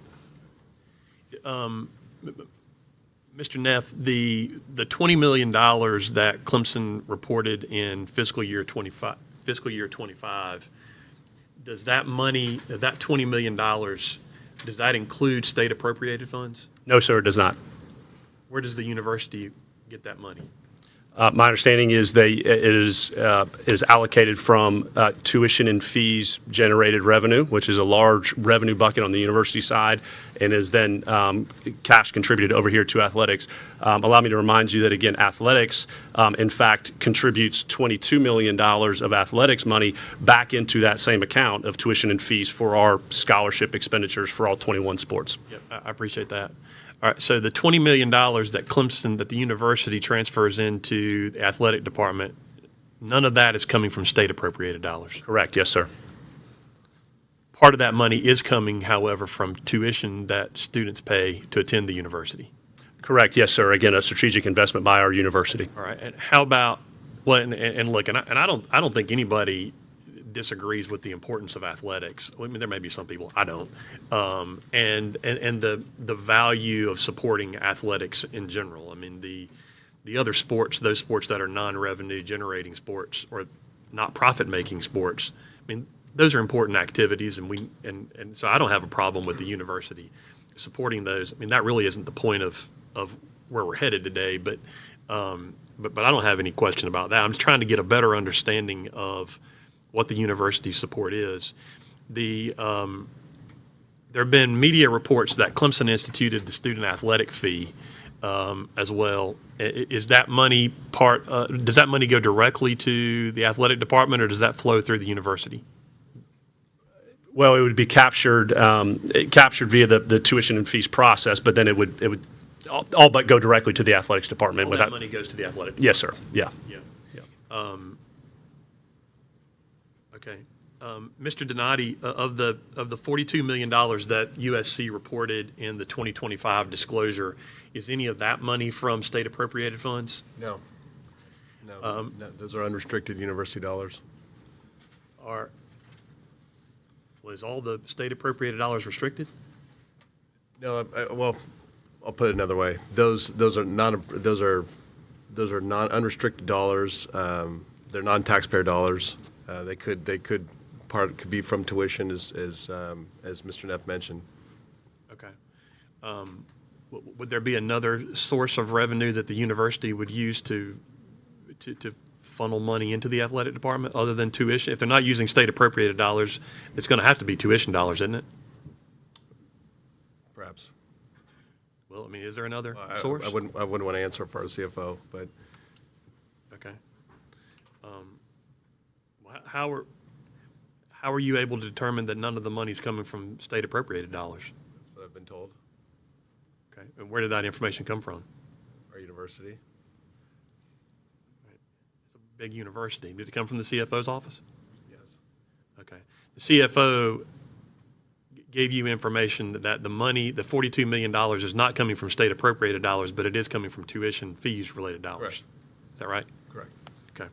Mr. Neff, the $20 million that Clemson reported in fiscal year 25, does that money, that $20 million, does that include state appropriated funds? No, sir, it does not. Where does the university get that money? My understanding is it is allocated from tuition and fees generated revenue, which is a large revenue bucket on the university side, and is then cash contributed over here to athletics. Allow me to remind you that, again, athletics, in fact, contributes $22 million of athletics money back into that same account of tuition and fees for our scholarship expenditures for all 21 sports. Yep, I appreciate that. All right, so the $20 million that the university transfers into the athletic department, none of that is coming from state appropriated dollars. Correct, yes, sir. Part of that money is coming, however, from tuition that students pay to attend the university. Correct, yes, sir. Again, a strategic investment by our university. All right, and how about, well, and look, and I don't think anybody disagrees with the importance of athletics. I mean, there may be some people, I don't. And the value of supporting athletics in general. I mean, the other sports, those sports that are non-revenue generating sports or not profit-making sports, I mean, those are important activities, and so I don't have a problem with the university supporting those. I mean, that really isn't the point of where we're headed today, but I don't have any question about that. I'm just trying to get a better understanding of what the university support is. There have been media reports that Clemson instituted the student athletic fee as well. Is that money does that money go directly to the athletic department, or does that flow through the university? Well, it would be captured via the tuition and fees process, but then it would all but go directly to the athletics department. All that money goes to the athletic department? Yes, sir. Yeah. Okay. Mr. Donati, of the $42 million that USC reported in the 2025 disclosure, is any of that money from state appropriated funds? No, those are unrestricted university dollars. Was all the state appropriated dollars restricted? No, well, I'll put it another way. Those are unrestricted dollars. They're non-taxpayer dollars. They could part could be from tuition, as Mr. Neff mentioned. Okay. Would there be another source of revenue that the university would use to funnel money into the athletic department other than tuition? If they're not using state appropriated dollars, it's going to have to be tuition dollars, isn't it? Perhaps. Well, I mean, is there another source? I wouldn't want to answer for our CFO, but Okay. How are you able to determine that none of the money's coming from state appropriated dollars? that's what I've been told. Okay. And where did that information come from? Our university. It's a big university. Did it come from the CFO's office? Yes. Okay. The CFO gave you information that the money, the $42 million is not coming from state appropriated dollars, but it is coming from tuition fees related dollars. Correct. Is that right? Correct. Okay.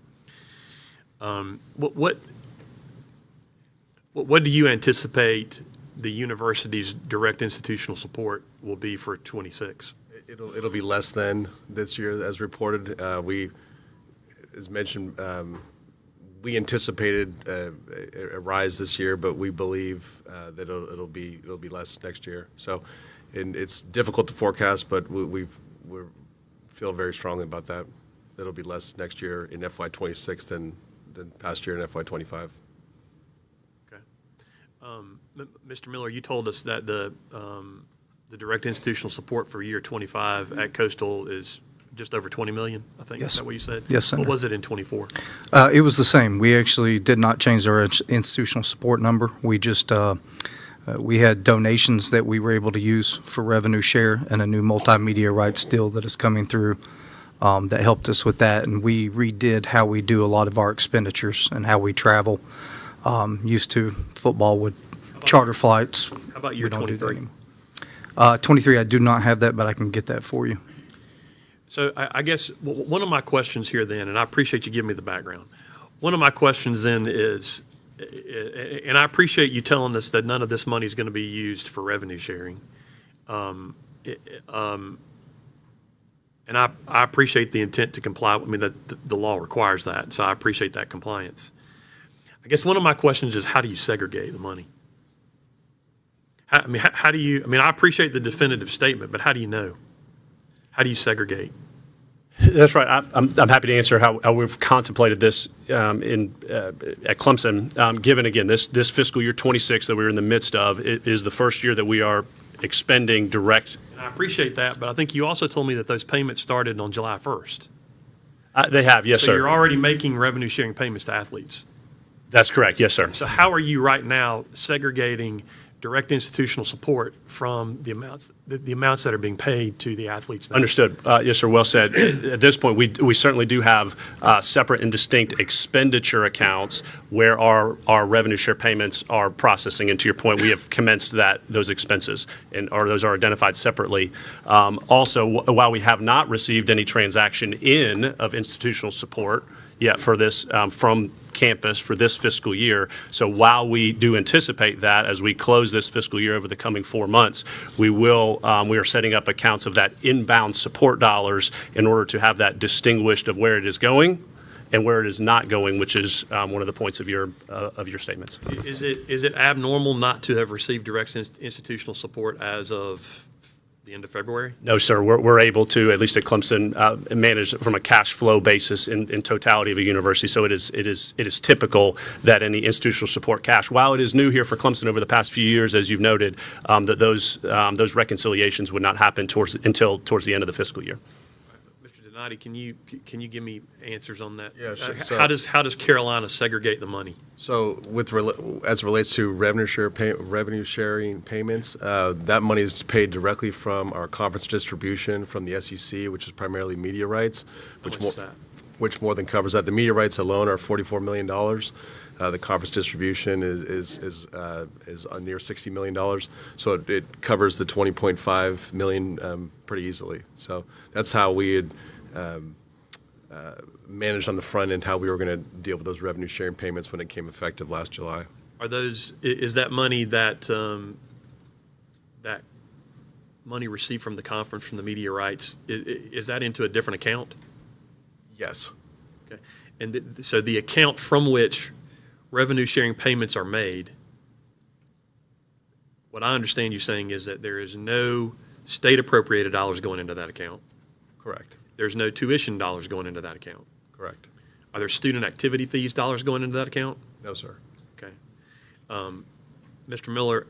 What do you anticipate the university's direct institutional support will be for 26? It'll be less than this year as reported. We, as mentioned, we anticipated a rise this year, but we believe that it'll be less next year. So, and it's difficult to forecast, but we feel very strongly about that. It'll be less next year in FY26 than past year in FY25. Okay. Mr. Miller, you told us that the direct institutional support for year 25 at Coastal is just over 20 million, I think. Yes. Is that what you said? Yes, Senator. What was it in 24? It was the same. We actually did not change our institutional support number. We just, we had donations that we were able to use for revenue share and a new multimedia rights deal that is coming through that helped us with that. And we redid how we do a lot of our expenditures and how we travel. Used to football with charter flights. How about year We don't do that 23? anymore. 23, I do not have that, but I can get that for you. So I guess one of my questions here then, and I appreciate you giving me the background. One of my questions then is, and I appreciate you telling us that none of this money is going to be used for revenue sharing. And I appreciate the intent to comply. I mean, the law requires that, so I appreciate that compliance. I guess one of my questions is, how do you segregate the money? How do you, I appreciate the definitive statement, but how do you know? How do you segregate? That's right. I'm happy to answer how we've contemplated this at Clemson. Given, again, this fiscal year 26 that we're in the midst of is the first year that we are expending direct. And I appreciate that, but I think you also told me that those payments started on July 1st. They have, yes, So sir. you're already making revenue sharing payments to athletes. That's correct, yes, sir. So how are you right now segregating direct institutional support from the amounts that are being paid to the athletes now? Understood. Yes, sir. Well said. At this point, we certainly do have separate and distinct expenditure accounts where our revenue share payments are processing. And to your point, we have commenced those expenses, or those are identified separately. Also, while we have not received any transaction of institutional support yet for this from campus for this fiscal year. So while we do anticipate that as we close this fiscal year over the coming 4 months, we are setting up accounts of that inbound support dollars in order to have that distinguished of where it is going and where it is not going, which is one of the points of your statements. Is it abnormal not to have received direct institutional support as of the end of February? No, sir. We're able to, at least at Clemson, manage from a cash flow basis in totality of a university. So it is typical that any institutional support cash, while it is new here for Clemson over the past few years, as you've noted, that those reconciliations would not happen until towards the end of the fiscal year. Mr. Donati, can you give me answers on that? Yeah, sure. So- How does Carolina segregate the money? So as it relates to revenue sharing payments, that money is paid directly from our conference distribution from the SEC, which is primarily media rights, much is that? which more than covers that. The media rights alone are $44 million. The conference distribution is near $60 million. So it covers the $20.5 million pretty easily. So that's how we had managed on the front end how we were going to deal with those revenue sharing payments when it came effective last July. Is that money that money received from the conference from the media rights, is that into a different account? Yes. Okay. And so the account from which revenue sharing payments are made, what I understand you saying is that there is no state appropriated dollars going into that account. Correct. There's no tuition dollars going into that account. Correct. Are there student activity fees dollars going into that account? No, sir. Okay. Mr. Miller,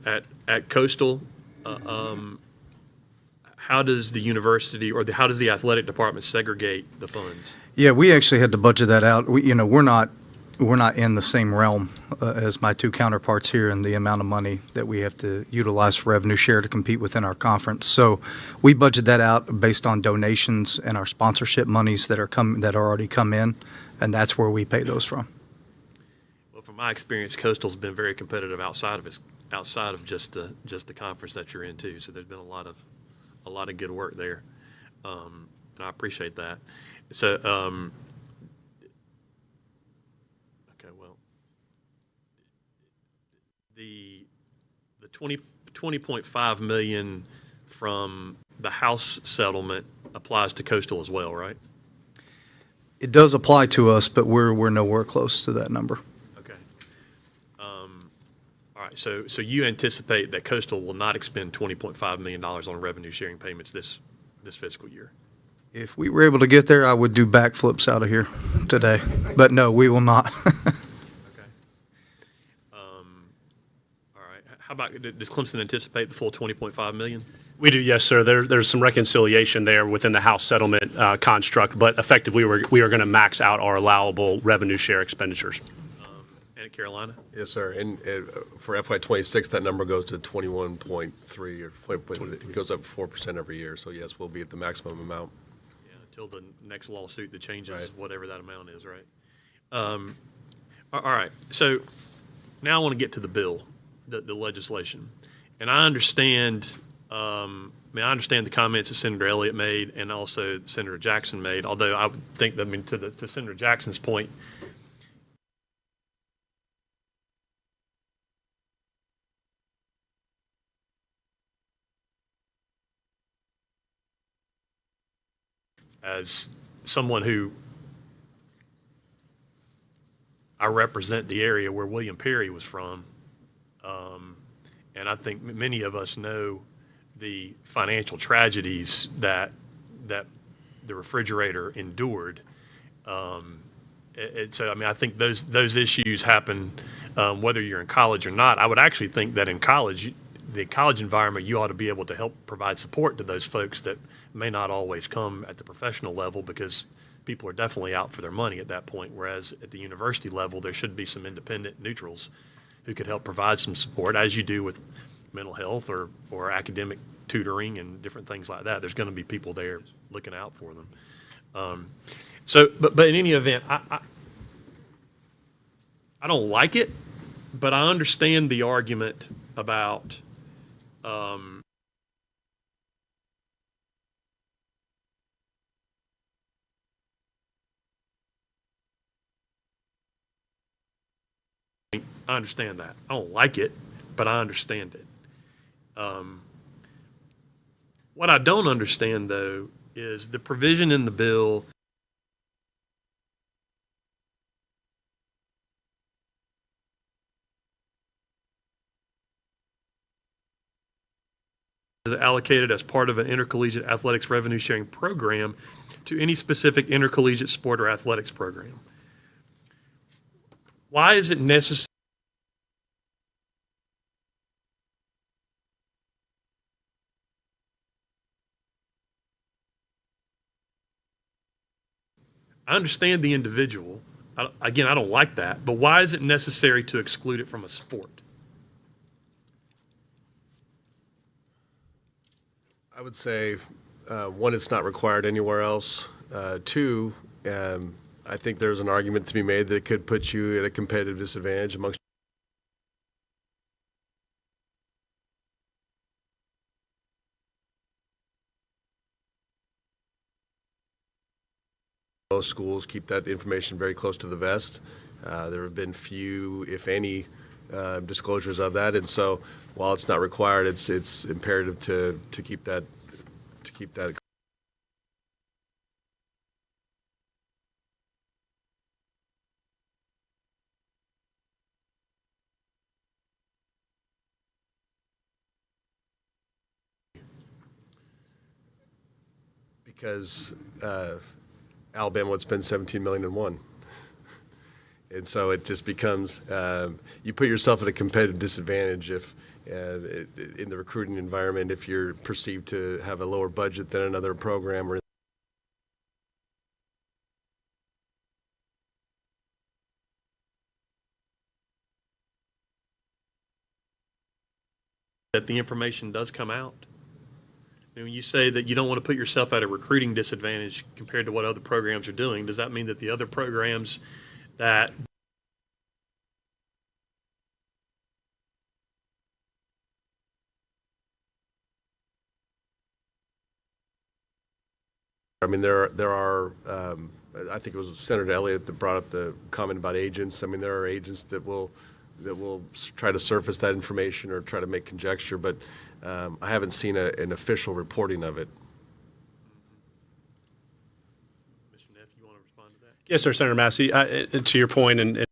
at Coastal, how does the university or how does the athletic department segregate the funds? Yeah, we actually had to budget that out. We're not in the same realm as my two counterparts here in the amount of money that we have to utilize for revenue share to compete within our conference. So we budget that out based on donations and our sponsorship monies that are already come in, and that's where we pay those from. Well, from my experience, Coastal's been very competitive outside of just the conference that you're in too. So there's been a lot of good work there, and I appreciate that. So, okay, well, the 20.5 million from the House settlement applies to Coastal as well, right? It does apply to us, but we're nowhere close to that number. Okay. All right. So you anticipate that Coastal will not expend $20.5 million on revenue sharing payments this fiscal year? If we were able to get there, I would do backflips out of here today. But no, we will not. Okay. All right. How about, does Clemson anticipate the full $20.5 million? We do, yes, sir. There's some reconciliation there within the House settlement construct, but effectively, we are going to max out our allowable revenue share expenditures. And Carolina? Yes, sir. And for FY '26, that number goes to 21.3, or it goes up 4% every year. So yes, we'll be at the maximum amount. Yeah, until the next lawsuit that changes Right. whatever that amount is, right? All right. So now I want to get to the bill, the legislation. And I understand, I understand the comments that Senator Elliott made and also Senator Jackson made, although I would think that, to Senator Jackson's point, as someone who I represent the area where William Perry was from, and I think many of us know the financial tragedies that the refrigerator endured. So, I mean, I think those issues happen whether you're in college or not. I would actually think that in college, the college environment, you ought to be able to help provide support to those folks that may not always come at the professional level, because people are definitely out for their money at that point, whereas at the university level, there should be some independent neutrals who could help provide some support, as you do with mental health or academic tutoring and different things like that. There's going to be people there looking out for them. But in any event, I don't like it, but I understand the argument about I understand that. I don't like it, but I understand it. What I don't understand, though, is the provision in the bill is allocated as part of an intercollegiate athletics revenue sharing program to any specific intercollegiate sport or athletics program. Why is it necessary? I understand the individual. Again, I don't like that, but why is it necessary to exclude it from a sport? I would say, one, it's not required anywhere else. Two, I think there's an argument to be made that it could put you at a competitive disadvantage amongst most schools. Keep that information very close to the vest. There have been few, if any, disclosures of that, and so while it's not required, it's imperative to keep that because Alabama would spend $17 million in one. And so it just becomes, you put yourself at a competitive disadvantage if, in the recruiting environment, if you're perceived to have a lower budget than another program or that the information does come out. And when you say that you don't want to put yourself at a recruiting disadvantage compared to what other programs are doing, does that mean that the other programs that I mean, there are I think it was Senator Elliott that brought up the comment about agents. I mean, there are agents that will try to surface that information or try to make conjecture, but I haven't seen an official reporting of it. Mr. Neff, you want to respond to that? Yes, sir, Senator Massey. To your point, and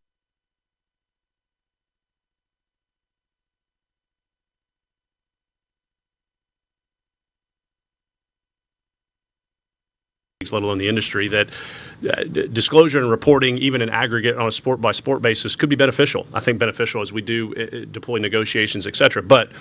let alone the industry, that disclosure and reporting, even in aggregate on a sport-by-sport basis, could be beneficial. I think beneficial as we do deploy negotiations, et cetera. But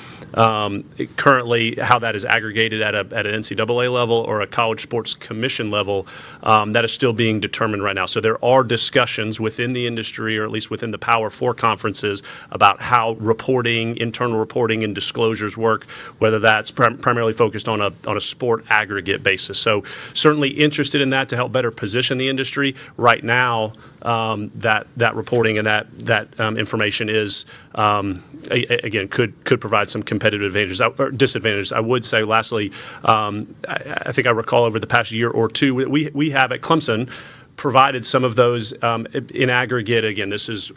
currently, how that is aggregated at an NCAA level or a college sports commission level, that is still being determined right now. So there are discussions within the industry, or at least within the Power Four conferences, about how reporting, internal reporting, and disclosures work, whether that's primarily focused on a sport aggregate basis. So certainly interested in that to help better position the industry. Right now, that reporting and that information is again could provide some competitive advantages or disadvantages. I would say lastly, I think I recall over the past year or two we have at Clemson provided some of those in aggregate. Again, this is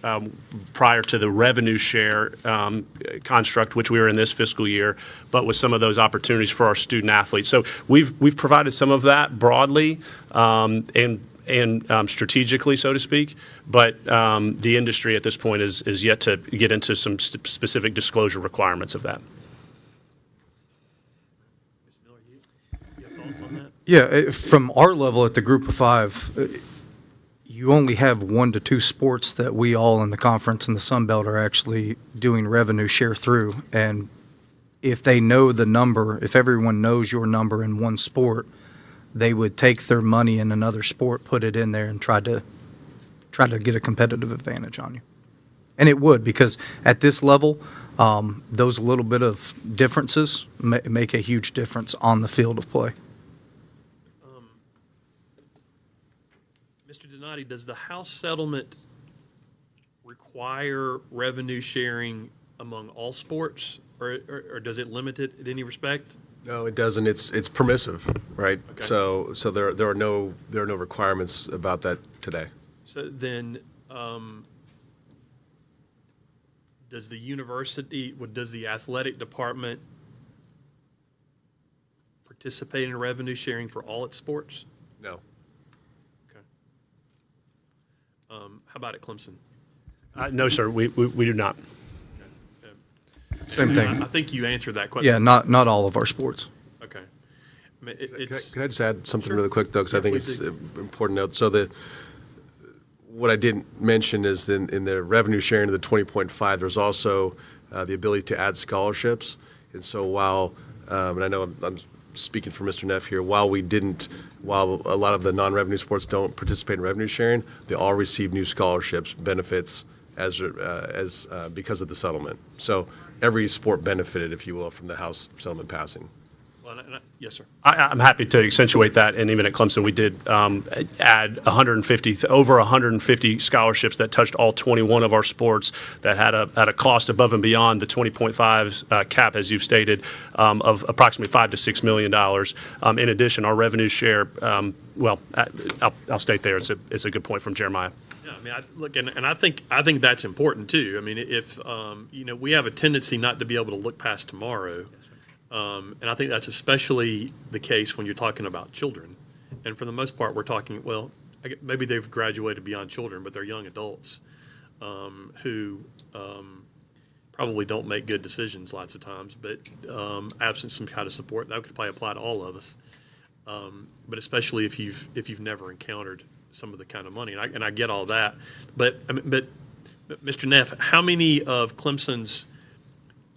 prior to the revenue share construct, which we are in this fiscal year, but with some of those opportunities for our student athletes. So we've provided some of that broadly and strategically, so to speak, but the industry at this point is yet to get into some specific disclosure requirements of that. Mr. Miller, you have thoughts on that? Yeah, from our level at the Group of Five, you only have 1 to 2 sports that we all in the conference in the Sun Belt are actually doing revenue share through. And if they know the number, if everyone knows your number in one sport, they would take their money in another sport, put it in there, and try to get a competitive advantage on you. And it would, because at this level, those little bit of differences make a huge difference on the field of play. Mr. Donati, does the House settlement require revenue sharing among all sports, or does it limit it in any respect? No, it doesn't. It's permissive, right? Okay. So there are no requirements about that today. So then, does the athletic department participate in revenue sharing for all its sports? No. Okay. How about at Clemson? No, sir, we do not. Same thing. I think you answered that question. Yeah, not all of our sports. Okay. I mean, Can I just add something really quick, though, because Yeah, I think please it's do. an important note. So what I didn't mention is in the revenue sharing of the 20.5, there's also the ability to add scholarships. And so while, and I know I'm speaking for Mr. Neff here, while a lot of the non-revenue sports don't participate in revenue sharing, they all receive new scholarships, benefits as because of the settlement. So every sport benefited, if you will, from the House settlement passing. Well, yes, sir. I'm happy to accentuate that, and even at Clemson, we did add over 150 scholarships that touched all 21 of our sports that had a cost above and beyond the 20.5 cap, as you've stated, of approximately $5 to $6 million. In addition, our revenue share, I'll state there, it's a good point from Jeremiah. Yeah, I mean, look, and I think that's important too. I mean, if we have a tendency not to be able to look past tomorrow. And I think that's especially the case when you're talking about children. And for the most part, we're talking, maybe they've graduated beyond children, but they're young adults who probably don't make good decisions lots of times. But absent some kind of support, that could probably apply to all of us. but especially if you've never encountered some of the kind of money, and I get all that, but Mr. Neff, how many of Clemson's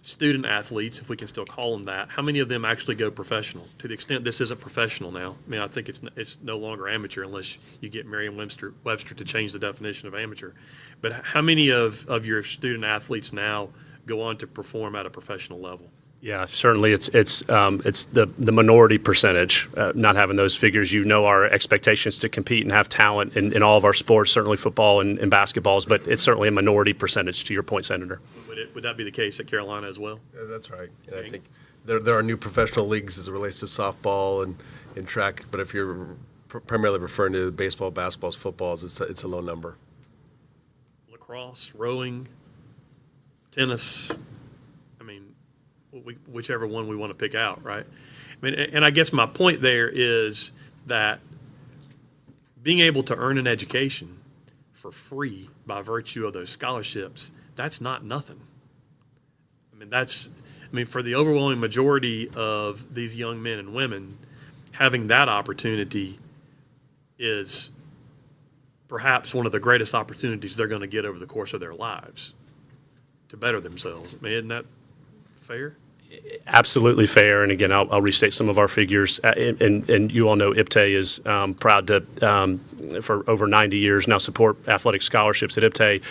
student athletes, if we can still call them that, how many of them actually go professional? To the extent this isn't professional now, I mean, I think it's no longer amateur unless you get Merriam-Webster to change the definition of amateur. But how many of your student athletes now go on to perform at a professional level? Yeah, certainly it's the minority percentage, not having those figures. You know our expectations to compete and have talent in all of our sports, certainly football and basketballs, but it's certainly a minority percentage, to your point, Senator. Would that be the case at Carolina as well? Yeah, that's right. And I think there are new professional leagues as it relates to softball and track, but if you're primarily referring to baseball, basketballs, footballs, it's a low number. Lacrosse, rowing, tennis, I mean, whichever one we want to pick out, right? I mean, and I guess my point there is that being able to earn an education for free by virtue of those scholarships, that's not nothing. I mean, for the overwhelming majority of these young men and women, having that opportunity is perhaps one of the greatest opportunities they're going to get over the course of their lives to better themselves. I mean, isn't that fair? Absolutely fair. And again, I'll restate some of our figures. And you all know IPTAY is proud to, for over 90 years now, support athletic scholarships at IPTAY.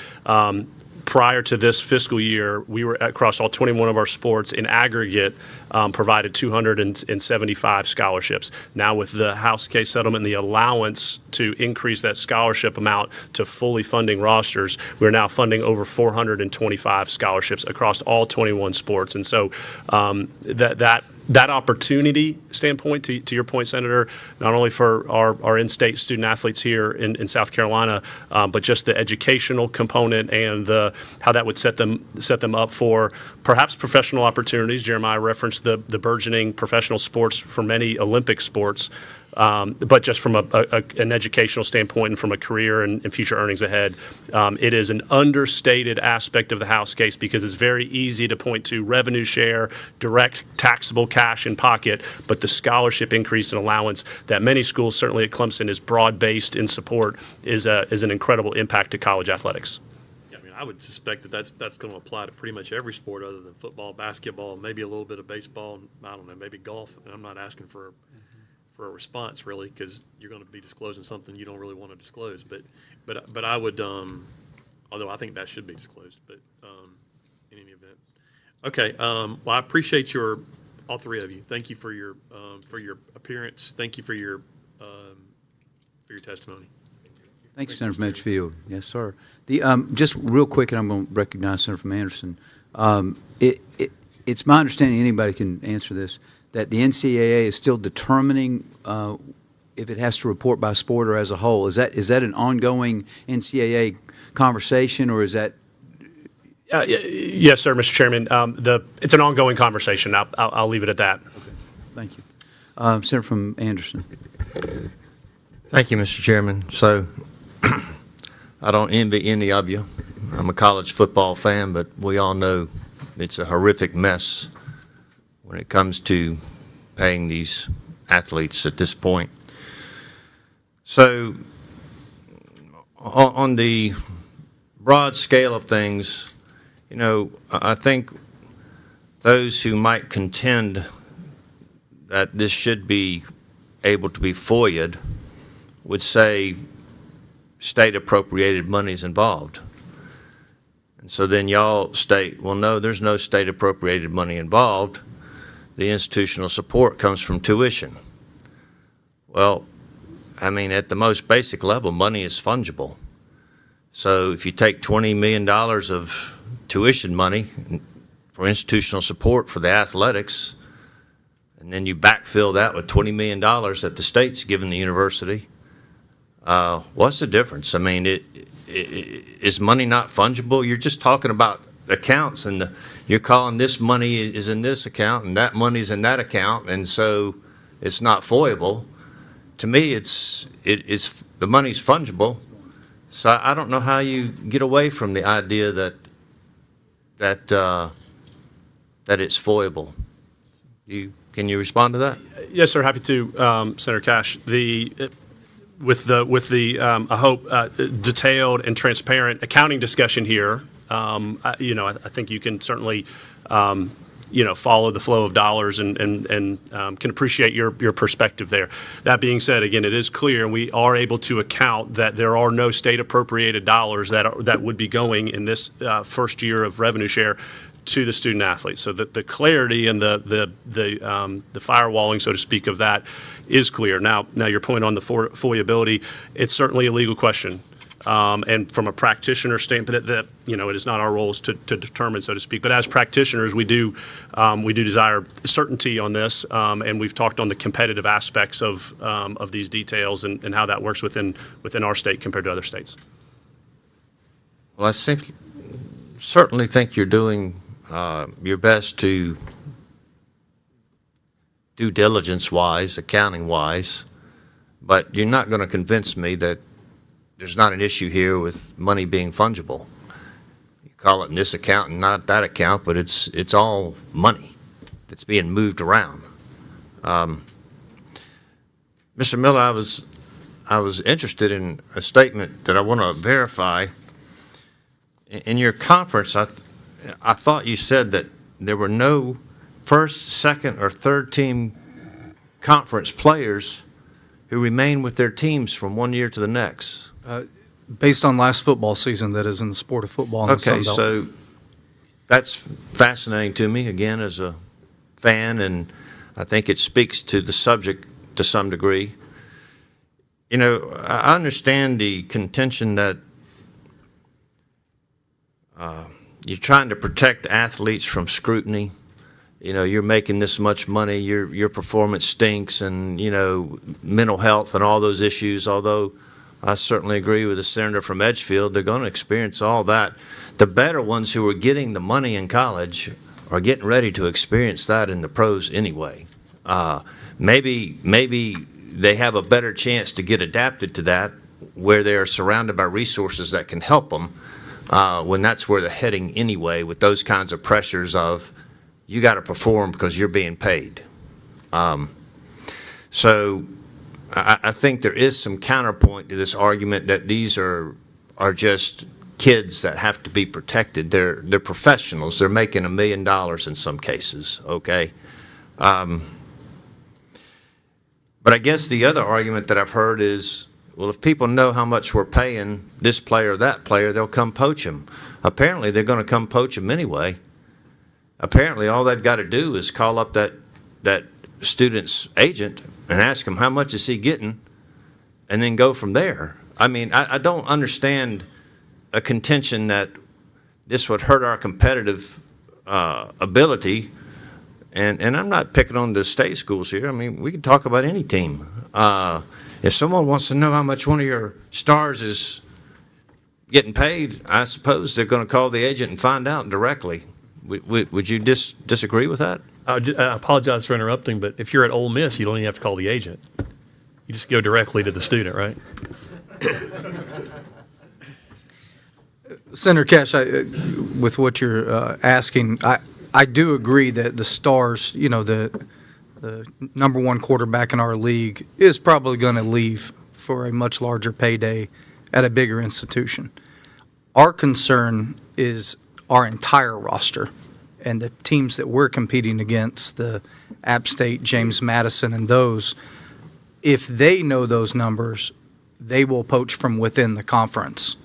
Prior to this fiscal year, we were across all 21 of our sports in aggregate provided 275 scholarships. Now with the House case settlement and the allowance to increase that scholarship amount to fully funding rosters, we're now funding over 425 scholarships across all 21 sports. And so that opportunity standpoint, to your point, Senator, not only for our in-state student athletes here in South Carolina, but just the educational component and how that would set them up for perhaps professional opportunities. Jeremiah referenced the burgeoning professional sports for many Olympic sports. But just from an educational standpoint and from a career and future earnings ahead, it is an understated aspect of the House case because it's very easy to point to revenue share, direct taxable cash in pocket, but the scholarship increase and allowance that many schools, certainly at Clemson, is broad-based in support is an incredible impact to college athletics. Yeah, I mean, I would suspect that that's going to apply to pretty much every sport other than football, basketball, maybe a little bit of baseball, I don't know, maybe golf. And I'm not asking for a response really, because you're going to be disclosing something you don't really want to disclose. But I would, although I think that should be disclosed. But in any event, okay. Well, I appreciate all three of you. Thank you for your appearance. Thank you for your testimony. Thank you, Senator from Edgefield. Yes, sir. Just real quick, and I'm going to recognize Senator from Anderson. It's my understanding, anybody can answer this, that the NCAA is still determining if it has to report by sport or as a whole. Is that an ongoing NCAA conversation, or is that? Yes, sir, Mr. Chairman. It's an ongoing conversation. I'll leave it at that. Okay. Thank you. Senator from Anderson. Thank you, Mr. Chairman. So I don't envy any of you. I'm a college football fan, but we all know it's a horrific mess when it comes to paying these athletes at this point. So on the broad scale of things, you know, I think those who might contend that this should be able to be FOIA'd would say state appropriated money is involved. And so then y'all state, well, no, there's no state appropriated money involved. The institutional support comes from tuition. Well, I mean, at the most basic level, money is fungible. So if you take $20 million of tuition money for institutional support for the athletics, and then you backfill that with $20 million that the state's giving the university, what's the difference? I mean, is money not fungible? You're just talking about accounts, and you're calling this money is in this account and that money's in that account, and so it's not foiable. To me, it's the money's fungible. So I don't know how you get away from the idea that it's foiable. You Can you respond to that? Yes, sir. Happy to, Senator Cash. With the I hope detailed and transparent accounting discussion here, I think you can certainly follow the flow of dollars and can appreciate your perspective there. That being said, again, it is clear, and we are able to account that there are no state appropriated dollars that would be going in this first year of revenue share to the student athletes. So the clarity and the firewalling, so to speak, of that is clear. Now your point on the foyability, it's certainly a legal question. And from a practitioner standpoint, it is not our roles to determine, so to speak. But as practitioners, we do desire certainty on this, and we've talked on the competitive aspects of these details and how that works within our state compared to other states. Well, certainly think you're doing your best to due diligence-wise, accounting-wise, but you're not going to convince me that there's not an issue here with money being fungible. You call it in this account and not that account, but it's all money that's being moved around. Mr. Miller, I was interested in a statement that I want to verify. In your conference, I thought you said that there were no first, second, or third team conference players who remain with their teams from one year to the next. Based on last football season, that is in the sport of football in the Sun Okay, Belt. so that's fascinating to me, again, as a fan, and I think it speaks to the subject to some degree. I understand the contention that you're trying to protect athletes from scrutiny. You're making this much money, your performance stinks, and, mental health and all those issues, although I certainly agree with the senator from Edgefield, they're going to experience all that. The better ones who are getting the money in college are getting ready to experience that in the pros anyway. Maybe they have a better chance to get adapted to that where they're surrounded by resources that can help them when that's where they're heading anyway, with those kinds of pressures of you got to perform because you're being paid. So I think there is some counterpoint to this argument that these are just kids that have to be protected. They're professionals. They're making $1 million in some cases, okay? But I guess the other argument that I've heard is, well, if people know how much we're paying this player or that player, they'll come poach him. Apparently, they're going to come poach him anyway. Apparently, all they've got to do is call up that student's agent and ask him how much is he getting, and then go from there. I mean, I don't understand a contention that this would hurt our competitive ability. And I'm not picking on the state schools here. I mean, we can talk about any team. If someone wants to know how much one of your stars is getting paid, I suppose they're going to call the agent and find out directly. Would you disagree with that? I apologize for interrupting, but if you're at Ole Miss, you don't even have to call the agent. You just go directly to the student, right? Senator Cash, with what you're asking, I do agree that the stars, the number one quarterback in our league is probably going to leave for a much larger payday at a bigger institution. Our concern is our entire roster and the teams that we're competing against, the App State, James Madison, and those. If they know those numbers, they will poach from within the conference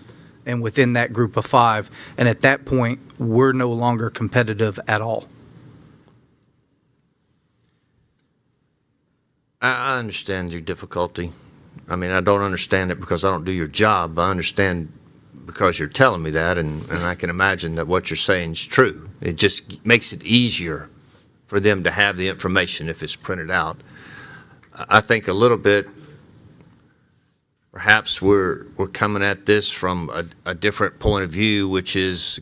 and within that group of five. And at that point, we're no longer competitive at all. I understand your difficulty. I mean, I don't understand it because I don't do your job. I understand because you're telling me that, and I can imagine that what you're saying is true. It just makes it easier for them to have the information if it's printed out. I think a little bit, perhaps we're coming at this from a different point of view, which is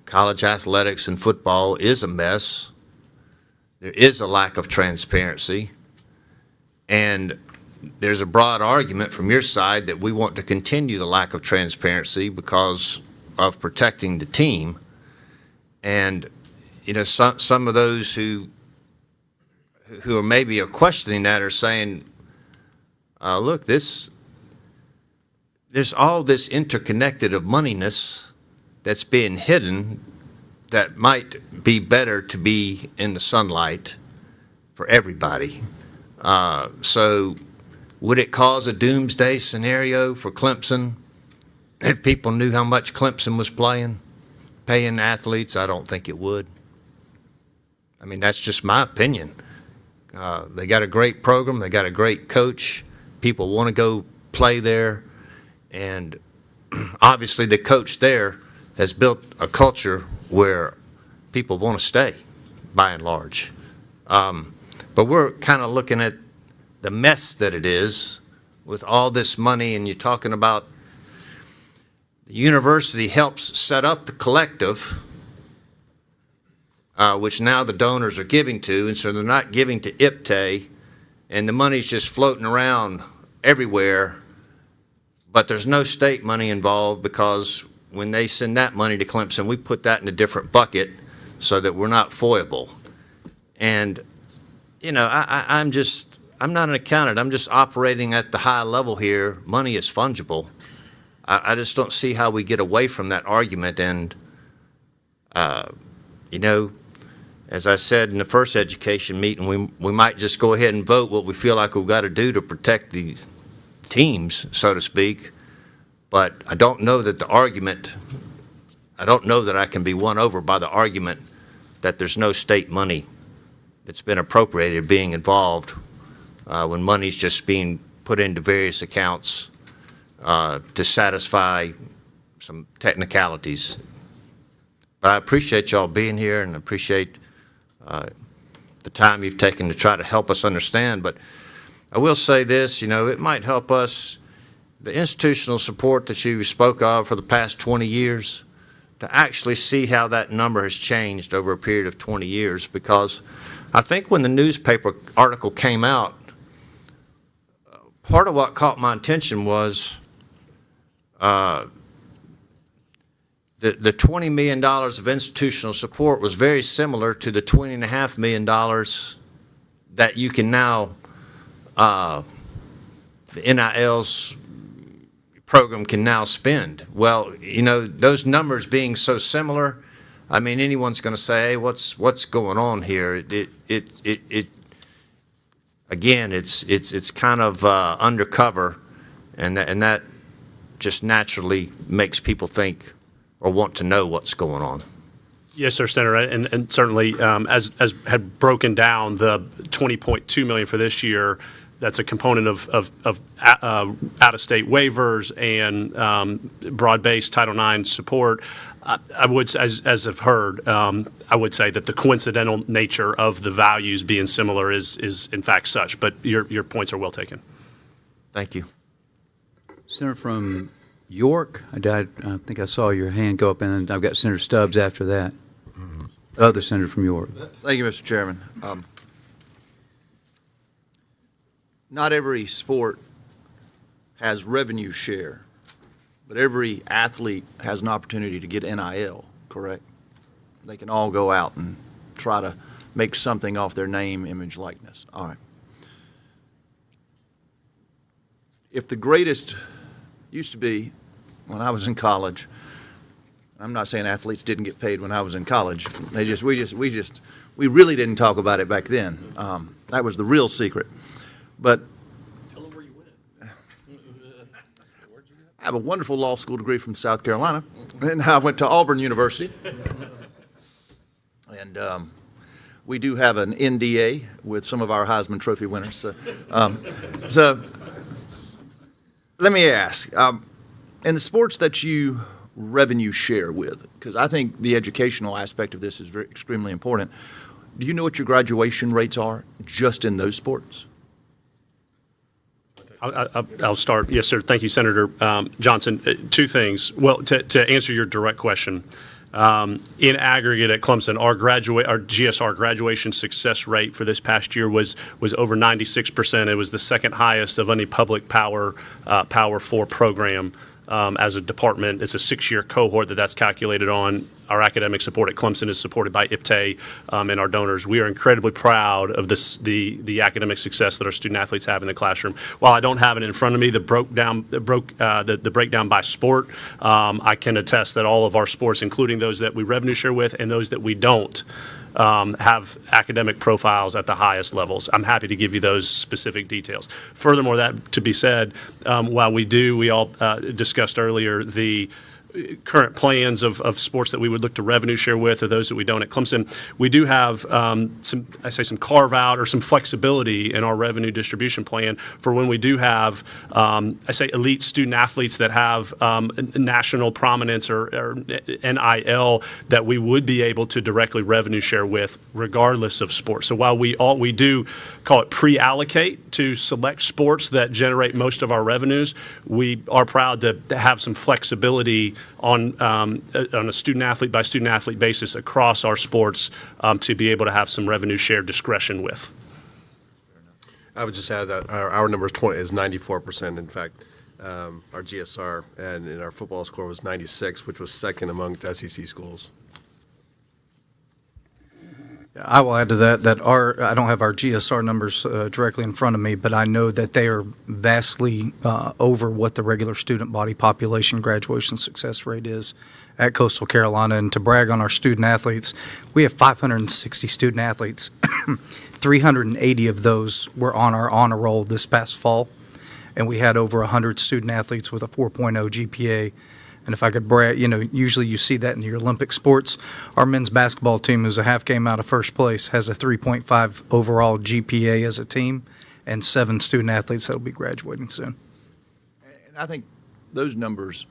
college athletics and football is a mess. There is a lack of transparency. And there's a broad argument from your side that we want to continue the lack of transparency because of protecting the team. And, some of those who who are maybe are questioning that are saying, look, there's all this interconnected of moneyness that's being hidden that might be better to be in the sunlight for everybody. So would it cause a doomsday scenario for Clemson if people knew how much Clemson was paying athletes? I don't think it would. I mean, that's just my opinion. They got a great program. They got a great coach. People want to go play there. And obviously the coach there has built a culture where people want to stay, by and large. But we're kind of looking at the mess that it is with all this money, and you're talking about the university helps set up the collective, which now the donors are giving to, and so they're not giving to IPTAY, and the money's just floating around everywhere, but there's no state money involved because when they send that money to Clemson, we put that in a different bucket so that we're not foiable. And, you know, I'm not an accountant. I'm just operating at the high level here. Money is fungible. I just don't see how we get away from that argument. And, you know, as I said in the first education meeting, we might just go ahead and vote what we feel like we've got to do to protect these teams, so to speak. But I don't know that I don't know that I can be won over by the argument that there's no state money that's been appropriated being involved when money's just being put into various accounts to satisfy some technicalities. But I appreciate y'all being here and appreciate the time you've taken to try to help us understand. But I will say this, you know, it might help us, the institutional support that you spoke of for the past 20 years, to actually see how that number has changed over a period of 20 years. Because I think when the newspaper article came out, part of what caught my attention was the $20 million of institutional support was very similar to the $20.5 million that you can now, the NIL's program can now spend. Well, you know, those numbers being so similar, I mean, anyone's going to say, hey, what's going on here? Again, it's kind of undercover, and that just naturally makes people think or want to know what's going on. Yes, sir, Senator, and certainly as had broken down the $20.2 million for this year, that's a component of out-of-state waivers and broad-based Title IX support. I would, as I've heard, I would say that the coincidental nature of the values being similar is in fact such. But your points are well taken. Thank you. Senator from York, I think I saw your hand go up, and I've got Senator Stubbs after that. The other senator from York. Thank you, Mr. Chairman. Not every sport has revenue share, but every athlete has an opportunity to get NIL, correct? They can all go out and try to make something off their name, image, likeness. All right. If the greatest used to be when I was in college, I'm not saying athletes didn't get paid when I was in college. We really didn't talk about it back then. That was the real secret. But Tell them where you went. I have a wonderful law school degree from South Carolina, and I went to Auburn University. And we do have an NDA with some of our Heisman Trophy winners. So let me ask, in the sports that you revenue share with, because I think the educational aspect of this is extremely important, do you know what your graduation rates are just in those sports? I'll start. Yes, sir. Thank you, Senator Johnson. Two things. Well, to answer your direct question, in aggregate at Clemson, our GSR graduation success rate for this past year was over 96%. It was the second highest of any public Power 4 program as a department. It's a 6-year cohort that's calculated on. Our academic support at Clemson is supported by IPTAY and our donors. We are incredibly proud of the academic success that our student athletes have in the classroom. While I don't have it in front of me, the breakdown by sport, I can attest that all of our sports, including those that we revenue share with and those that we don't, have academic profiles at the highest levels. I'm happy to give you those specific details. Furthermore, that to be said, while we all discussed earlier the current plans of sports that we would look to revenue share with or those that we don't at Clemson, we do have some carve out or some flexibility in our revenue distribution plan for when we do have, elite student athletes that have national prominence or NIL that we would be able to directly revenue share with regardless of sport. So while we do call it pre-allocate to select sports that generate most of our revenues, we are proud to have some flexibility on a student athlete by student athlete basis across our sports to be able to have some revenue share discretion with. I would just add that our number is 94%. In fact, our GSR and in our football score was 96, which was second among SEC schools. I will add to that I don't have our GSR numbers directly in front of me, but I know that they are vastly over what the regular student body population graduation success rate is at Coastal Carolina. And to brag on our student athletes, we have 560 student athletes. 380 of those were on our honor roll this past fall, and we had over 100 student athletes with a 4.0 GPA. And if I could brag, usually you see that in the Olympic sports. Our men's basketball team, who's a half game out of first place, has a 3.5 overall GPA as a team and 7 student athletes that will be graduating soon. And I think those numbers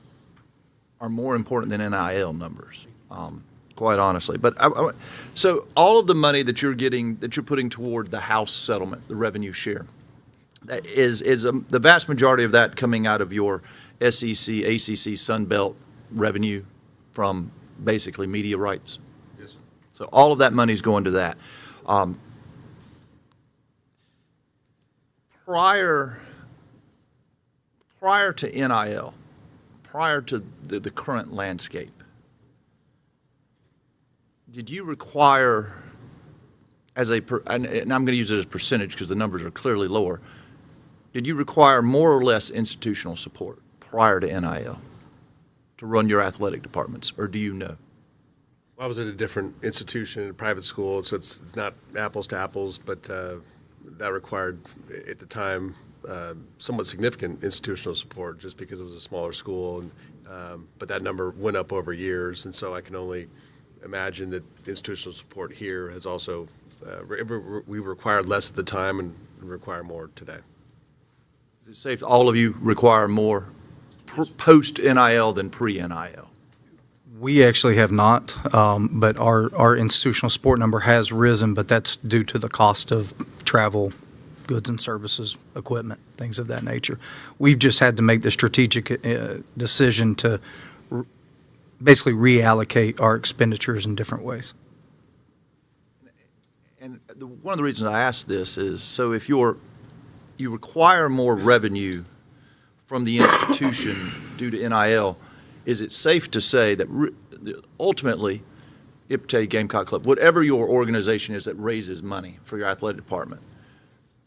are more important than NIL numbers, quite honestly. But so all of the money that you're getting, that you're putting toward the House settlement, the revenue share, is the vast majority of that coming out of your SEC, ACC, Sun Belt revenue from basically media rights? Yes, sir. So all of that money is going to that. Prior to NIL, prior to the current landscape, did you require, and I'm going to use it as percentage because the numbers are clearly lower, did you require more or less institutional support prior to NIL to run your athletic departments, or do you know? Well, I was at a different institution, a private school, so it's not apples to apples, but that required, at the time, somewhat significant institutional support just because it was a smaller school. And, but that number went up over years, and so I can only imagine that institutional support here has also, we required less at the time and require more today. Is it safe all of you require more post-NIL than pre-NIL? We actually have not, but our institutional support number has risen, but that's due to the cost of travel, goods and services, equipment, things of that nature. We've just had to make the strategic decision to basically reallocate our expenditures in different ways. And one of the reasons I ask this is, so if you require more revenue from the institution due to NIL, is it safe to say that ultimately, IPTAY, Gamecock Club, whatever your organization is that raises money for your athletic department,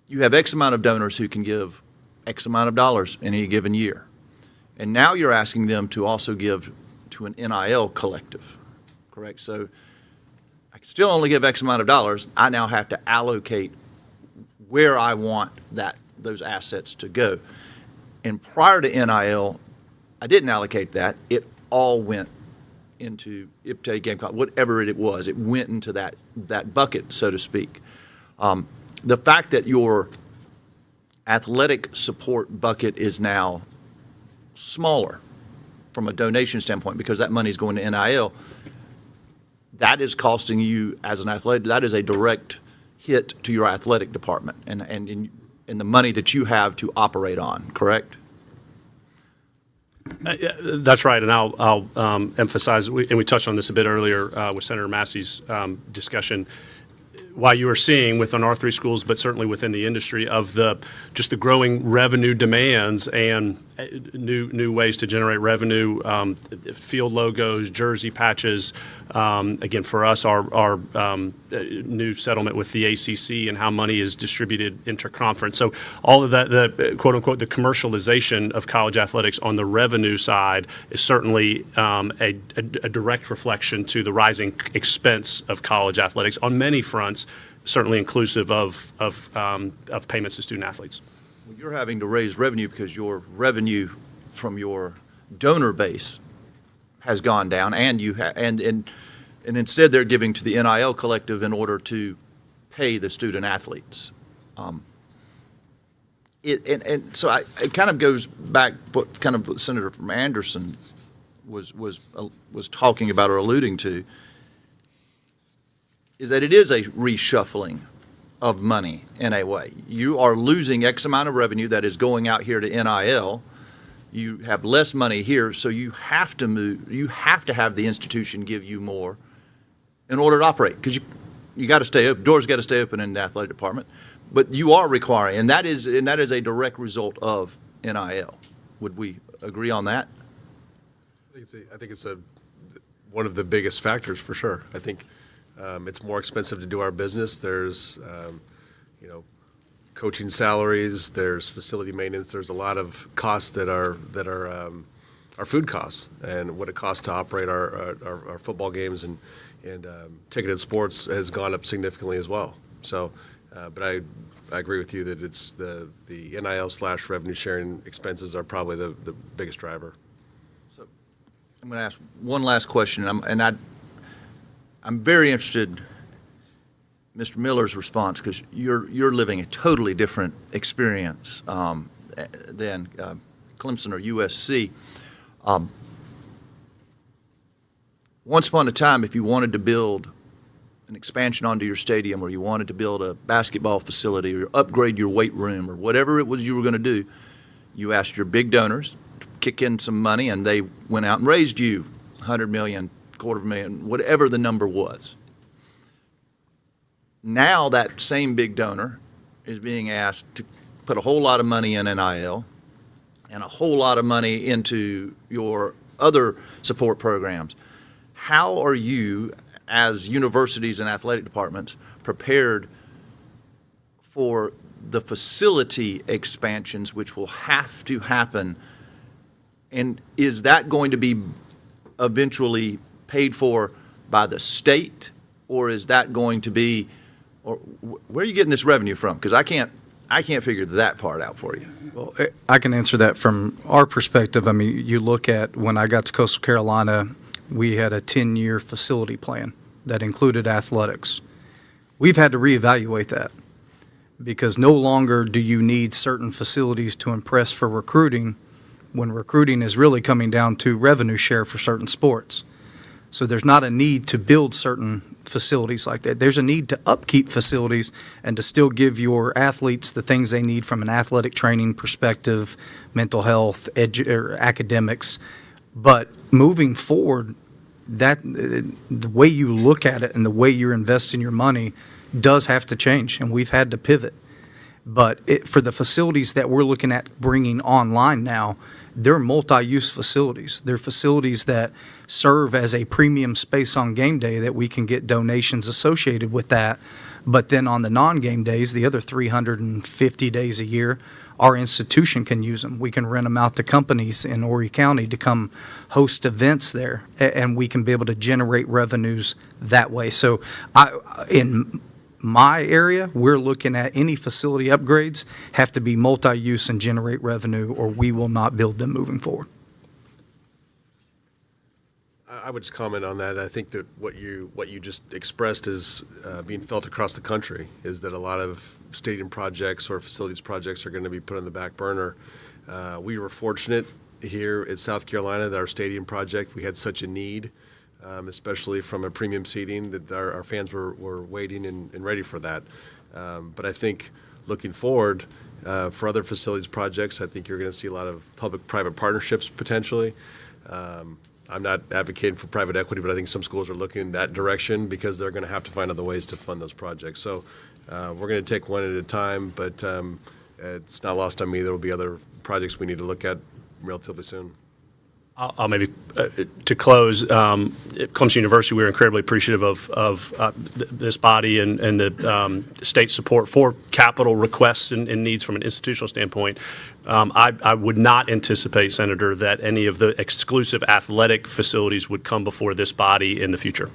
you have X amount of donors who can give X amount of dollars in any given year. And now you're asking them to also give to an NIL collective, correct? So I can still only give X amount of dollars. I now have to allocate where I want those assets to go. And prior to NIL, I didn't allocate that. It all went into IPTAY, Gamecock, whatever it was. It went into that bucket, so to speak. The fact that your athletic support bucket is now smaller from a donation standpoint because that money is going to NIL, that is costing you as an athletic, that is a direct hit to your athletic department and the money that you have to operate on, correct? That's right, and I'll emphasize, and we touched on this a bit earlier with Senator Massey's discussion, why you are seeing within our 3 schools, but certainly within the industry, of just the growing revenue demands and new ways to generate revenue, field logos, jersey patches. Again, for us, our new settlement with the ACC and how money is distributed interconference. So all of that, the quote unquote, the commercialization of college athletics on the revenue side is certainly a direct reflection to the rising expense of college athletics on many fronts, certainly inclusive of payments to student athletes. Well, you're having to raise revenue because your revenue from your donor base has gone down, and and instead they're giving to the NIL collective in order to pay the student athletes. So it kind of goes back what kind of Senator from Anderson was talking about or alluding to, is that it is a reshuffling of money in a way. You are losing X amount of revenue that is going out here to NIL. You have less money here, so you have to move. You have to have the institution give you more in order to operate, because you got to stay open. Doors got to stay open in the athletic department, but you are requiring, and that is a direct result of NIL. Would we agree on that? I think it's one of the biggest factors for sure. I think it's more expensive to do our business. There's, coaching salaries. There's facility maintenance. There's a lot of costs that are our food costs and what it costs to operate our football games and ticketed sports has gone up significantly as well. So, but I agree with you that it's the NIL/revenue sharing expenses are probably the biggest driver. So, I'm going to ask one last question, I'm very interested, Mr. Miller's response, because you're living a totally different experience than Clemson or USC. Once upon a time, if you wanted to build an expansion onto your stadium, or you wanted to build a basketball facility, or upgrade your weight room, or whatever it was you were going to do, you asked your big donors to kick in some money, and they went out and raised you $100 million, $250,000, whatever the number was. Now that same big donor is being asked to put a whole lot of money in NIL and a whole lot of money into your other support programs. How are you, as universities and athletic departments, prepared for the facility expansions which will have to happen? And is that going to be eventually paid for by the state, or is that going to be, or where are you getting this revenue from? Because I can't figure that part out for you. Well, I can answer that from our perspective. I mean, you look at when I got to Coastal Carolina, we had a 10-year facility plan that included athletics. We've had to reevaluate that because no longer do you need certain facilities to impress for recruiting, when recruiting is really coming down to revenue share for certain sports. So there's not a need to build certain facilities like that. There's a need to upkeep facilities and to still give your athletes the things they need from an athletic training perspective, mental health, or academics. But moving forward, that the way you look at it and the way you're investing your money does have to change, and we've had to pivot. But for the facilities that we're looking at bringing online now, they're multi-use facilities. They're facilities that serve as a premium space on game day that we can get donations associated with that. But then on the non-game days, the other 350 days a year, our institution can use them. We can rent them out to companies in Horry County to come host events there, and we can be able to generate revenues that way. So in my area, we're looking at any facility upgrades have to be multi-use and generate revenue, or we will not build them moving forward. I would just comment on that. I think that what you just expressed is being felt across the country, is that a lot of stadium projects or facilities projects are going to be put on the back burner. We were fortunate here at South Carolina that our stadium project, we had such a need, especially from a premium seating, that our fans were waiting and ready for that. But I think looking forward for other facilities projects, I think you're going to see a lot of public-private partnerships potentially. I'm not advocating for private equity, but I think some schools are looking in that direction because they're going to have to find other ways to fund those projects. So we're going to take one at a time, but it's not lost on me. There will be other projects we need to look at relatively soon. I'll maybe, to close, at Clemson University, we're incredibly appreciative of this body and the state support for capital requests and needs from an institutional standpoint. I would not anticipate, Senator, that any of the exclusive athletic facilities would come before this body in the future.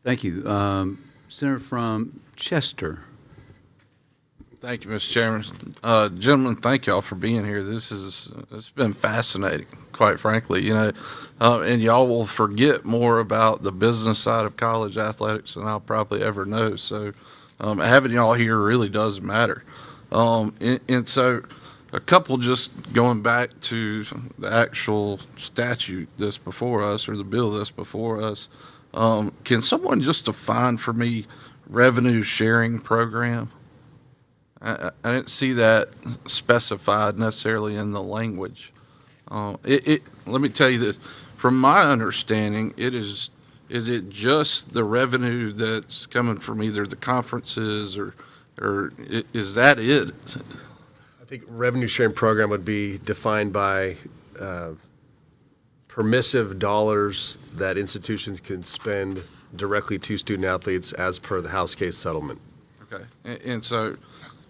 Thank you. Senator from Chester. Thank you, Mr. Chairman. Gentlemen, thank y'all for being here. It's been fascinating, quite frankly, and y'all will forget more about the business side of college athletics than I'll probably ever know. So having y'all here really does matter. And so a couple, just going back to the actual statute that's before us, or the bill that's before us, can someone just define for me revenue sharing program? I didn't see that specified necessarily in the language. Let me tell you this. From my understanding, is it just the revenue that's coming from either the conferences or is that it? I think revenue sharing program would be defined by permissive dollars that institutions can spend directly to student athletes as per the House case settlement. Okay. And so,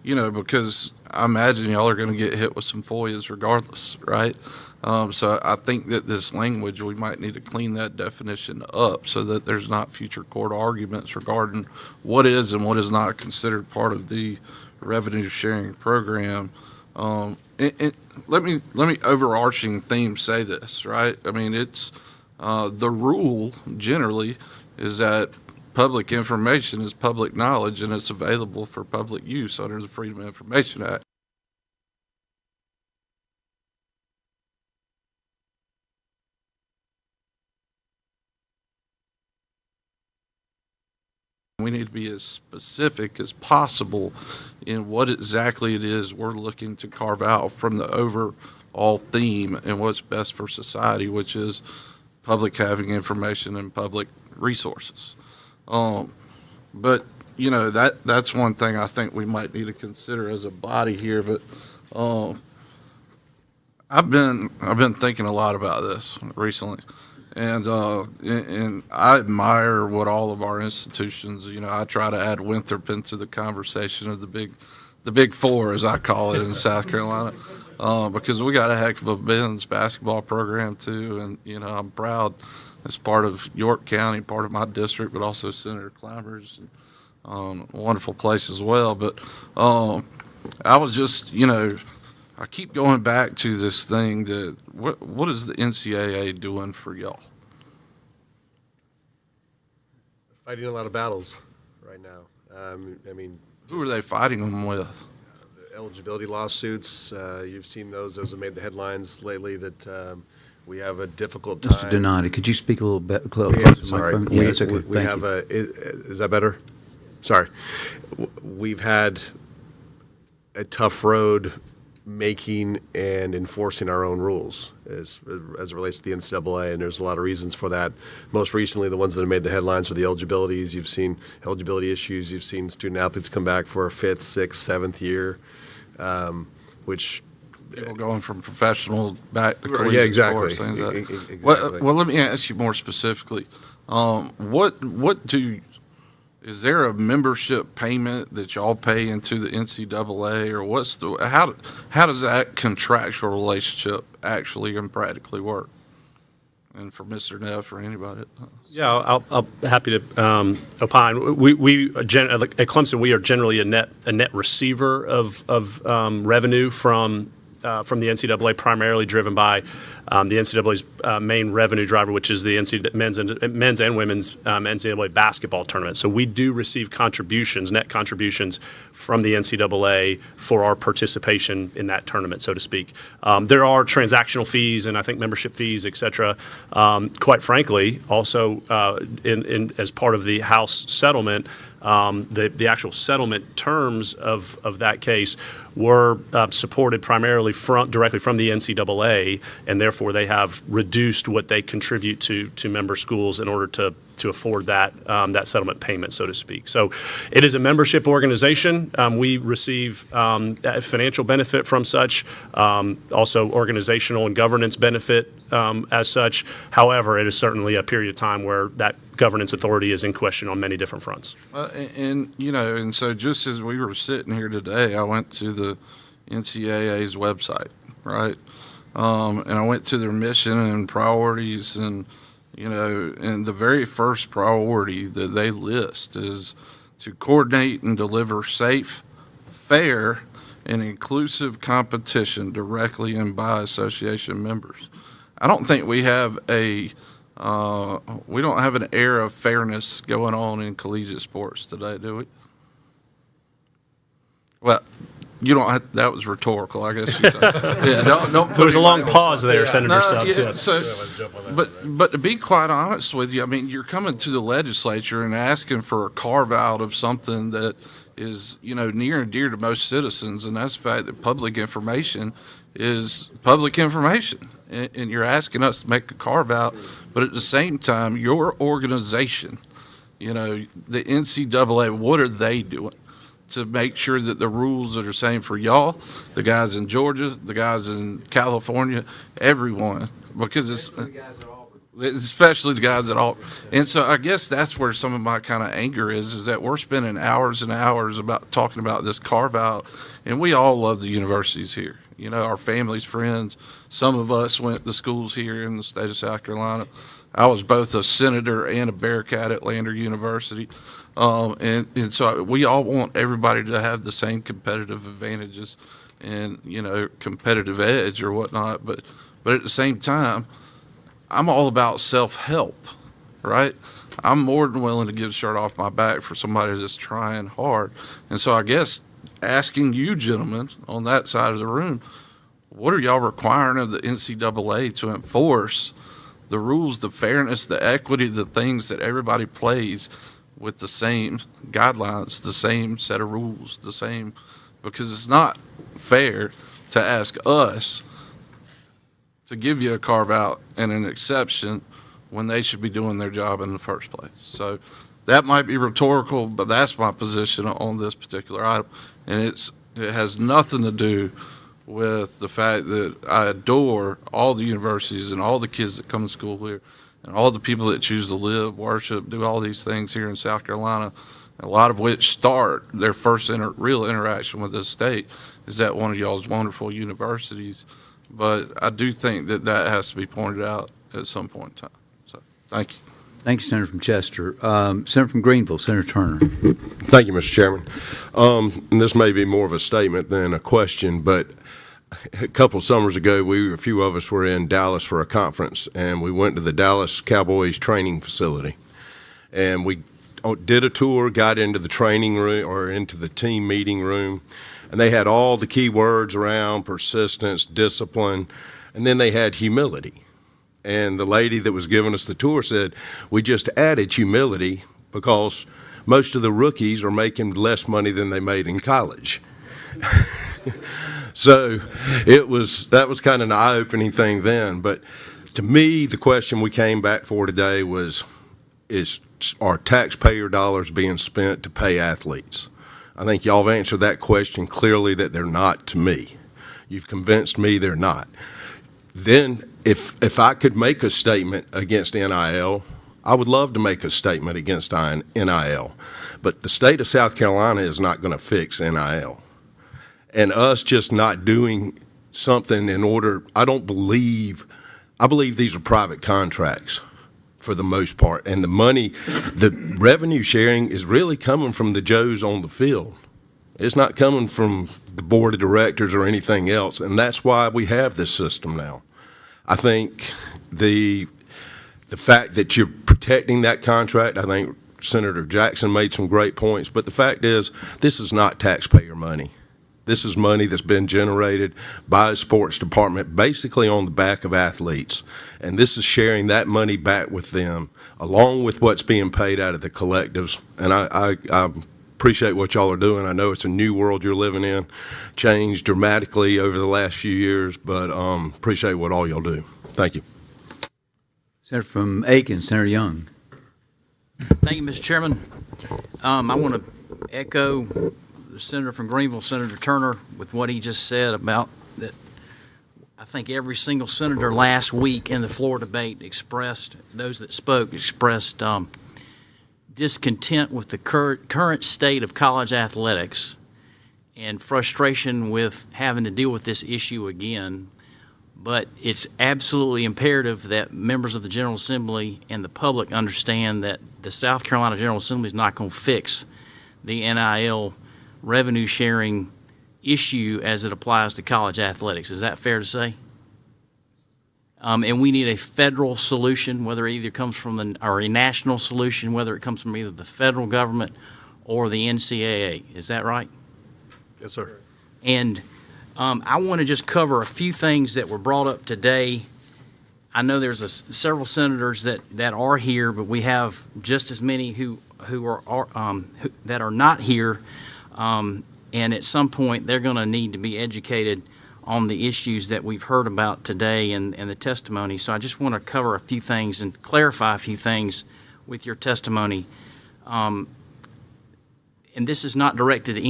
because I imagine y'all are going to get hit with some FOIAs regardless, right? So I think that this language, we might need to clean that definition up so that there's not future court arguments regarding what is and what is not considered part of the revenue sharing program. Let me overarching theme say this, right? I mean, it's the rule generally is that public information is public knowledge and it's available for public use under the Freedom of Information Act. We need to be as specific as possible in what exactly it is we're looking to carve out from the overall theme and what's best for society, which is public having information and public resources. But that's one thing I think we might need to consider as a body here. But I've been thinking a lot about this recently, and I admire what all of our institutions. I try to add Winthrop into the conversation of the big four, as I call it in South Carolina, because we got a heck of a men's basketball program too, and I'm proud. It's part of York County, part of my district, but also Senator Clymer's, a wonderful place as well. But I was just, I keep going back to this thing that what is the NCAA doing for y'all? Fighting a lot of battles right now. Who are they fighting them with? Eligibility lawsuits. You've seen those. Those have made the headlines lately that we have a difficult time. Mr. Donati, could you speak a little bit closer? Yeah, sorry. Yeah, that's okay. We Thank have you. is that better? Sorry. We've had a tough road making and enforcing our own rules as it relates to the NCAA, and there's a lot of reasons for that. Most recently, the ones that have made the headlines are the eligibilities. You've seen eligibility issues. You've seen student athletes come back for a 5th, 6th, 7th year, which people going from professional back to collegiate. Yeah, exactly. Sports, things like that. Exactly. Well, let me ask you more specifically. Is there a membership payment that y'all pay into the NCAA, or how does that contractual relationship actually and practically work? And for Mr. Neff or anybody. Yeah, I'll happy to opine. We at Clemson, we are generally a net receiver of revenue from the NCAA, primarily driven by the NCAA's main revenue driver, which is the men's and women's NCAA basketball tournament. So we do receive net contributions from the NCAA for our participation in that tournament, so to speak. There are transactional fees and I think membership fees, et cetera. Quite frankly, also as part of the House settlement, The actual settlement terms of that case were supported primarily directly from the NCAA, and therefore they have reduced what they contribute to member schools in order to afford that settlement payment, so to speak. So it is a membership organization. We receive financial benefit from such, also organizational and governance benefit as such. However, it is certainly a period of time where that governance authority is in question on many different fronts. And so just as we were sitting here today, I went to the NCAA's website, right? And I went to their mission and priorities, and and the very first priority that they list is to coordinate and deliver safe, fair, and inclusive competition directly and by association members. I don't think we have we don't have an air of fairness going on in collegiate sports today, do we? Well, you don't have, that was rhetorical, I guess you said. Yeah, don't put There was a long anybody pause there, Yeah. Senator No, Stubbs. yeah, Yes. So, but to be quite honest with you, I mean, you're coming to the legislature and asking for a carve out of something that is, near and dear to most citizens, and that's the fact that public information is public information. And you're asking us to make a carve out, but at the same time, your organization, the NCAA, what are they doing to make sure that the rules are the same for y'all, the guys in Georgia, the guys in California, everyone? Because it's especially the guys at all. And so I guess that's where some of my kind of anger is that we're spending hours and hours about talking about this carve out, and we all love the universities here. Our families, friends, some of us went to schools here in the state of South Carolina. I was both a senator and a Bearcat at Lander University. And so we all want everybody to have the same competitive advantages and, competitive edge or whatnot. But at the same time, I'm all about self-help, right? I'm more than willing to give a shirt off my back for somebody that's trying hard. And so I guess asking you gentlemen on that side of the room, what are y'all requiring of the NCAA to enforce the rules, the fairness, the equity, the things that everybody plays with the same guidelines, the same set of rules, the same, because it's not fair to ask us to give you a carve out and an exception when they should be doing their job in the first place. So that might be rhetorical, but that's my position on this particular item. And it has nothing to do with the fact that I adore all the universities and all the kids that come to school here and all the people that choose to live, worship, do all these things here in South Carolina, a lot of which start their first real interaction with this state is at one of y'all's wonderful universities. But I do think that has to be pointed out at some point in time. So, thank you. Thank you, Senator from Chester. Senator from Greenville, Senator Turner. Thank you, Mr. Chairman. And this may be more of a statement than a question, but a couple of summers ago, a few of us were in Dallas for a conference, and we went to the Dallas Cowboys training facility. And we did a tour, got into the training room or into the team meeting room, and they had all the key words around persistence, discipline, and then they had humility. And the lady that was giving us the tour said, we just added humility because most of the rookies are making less money than they made in college. So that was kind of an eye-opening thing then. But to me, the question we came back for today is are taxpayer dollars being spent to pay athletes? I think y'all have answered that question clearly that they're not to me. You've convinced me they're not. Then if I could make a statement against NIL, I would love to make a statement against NIL. But the state of South Carolina is not going to fix NIL. And us just not doing something in order, I believe these are private contracts for the most part. And the money, the revenue sharing is really coming from the Joes on the field. It's not coming from the board of directors or anything else. And that's why we have this system now. I think the fact that you're protecting that contract, I think Senator Jackson made some great points, but the fact is this is not taxpayer money. This is money that's been generated by a sports department basically on the back of athletes. And this is sharing that money back with them, along with what's being paid out of the collectives. And I appreciate what y'all are doing. I know it's a new world you're living in, changed dramatically over the last few years, but appreciate what all y'all do. Thank you. Senator from Aiken, Senator Young. Thank you, Mr. Chairman. I want to echo the senator from Greenville, Senator Turner, with what he just said about that. I think every single senator last week in the floor debate expressed, those that spoke expressed discontent with the current state of college athletics and frustration with having to deal with this issue again. But it's absolutely imperative that members of the General Assembly and the public understand that the South Carolina General Assembly is not going to fix the NIL revenue sharing issue as it applies to college athletics. Is that fair to say? And we need a federal solution, whether it either comes from or a national solution, whether it comes from either the federal government or the NCAA. Is that right? Yes, sir. And I want to just cover a few things that were brought up today. I know there's several senators that are here, but we have just as many who that are not here. And at some point, they're going to need to be educated on the issues that we've heard about today and the testimony. So I just want to cover a few things and clarify a few things with your testimony. And this is not directed to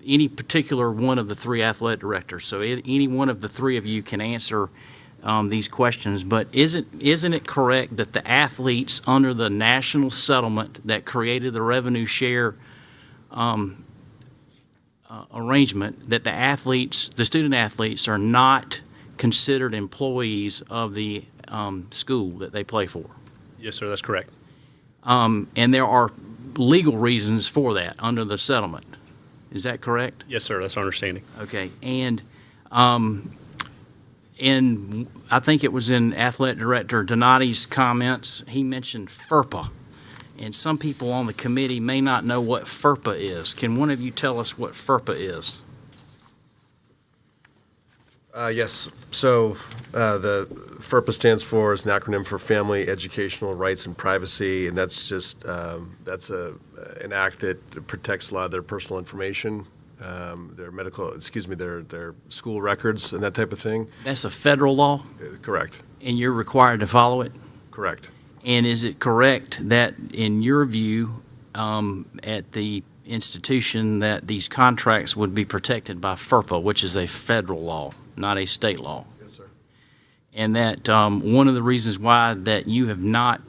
any particular one of the three athletic directors. So any one of the three of you can answer these questions. But isn't it correct that the athletes under the national settlement that created the revenue share arrangement, that the student athletes are not considered employees of the school that they play for? Yes, sir, that's correct. And there are legal reasons for that under the settlement. Is that correct? Yes, sir, that's our understanding. Okay, and I think it was in Athletic Director Donati's comments, he mentioned FERPA. And some people on the committee may not know what FERPA is. Can one of you tell us what FERPA is? Yes. So the FERPA stands for, is an acronym for Family Educational Rights and Privacy, and that's just an act that protects a lot of their personal information, their school records and that type of thing. That's a federal law? Correct. And you're required to follow it? Correct. And is it correct that, in your view, at the institution, that these contracts would be protected by FERPA, which is a federal law, not a state law? Yes, sir. And that one of the reasons why that you have not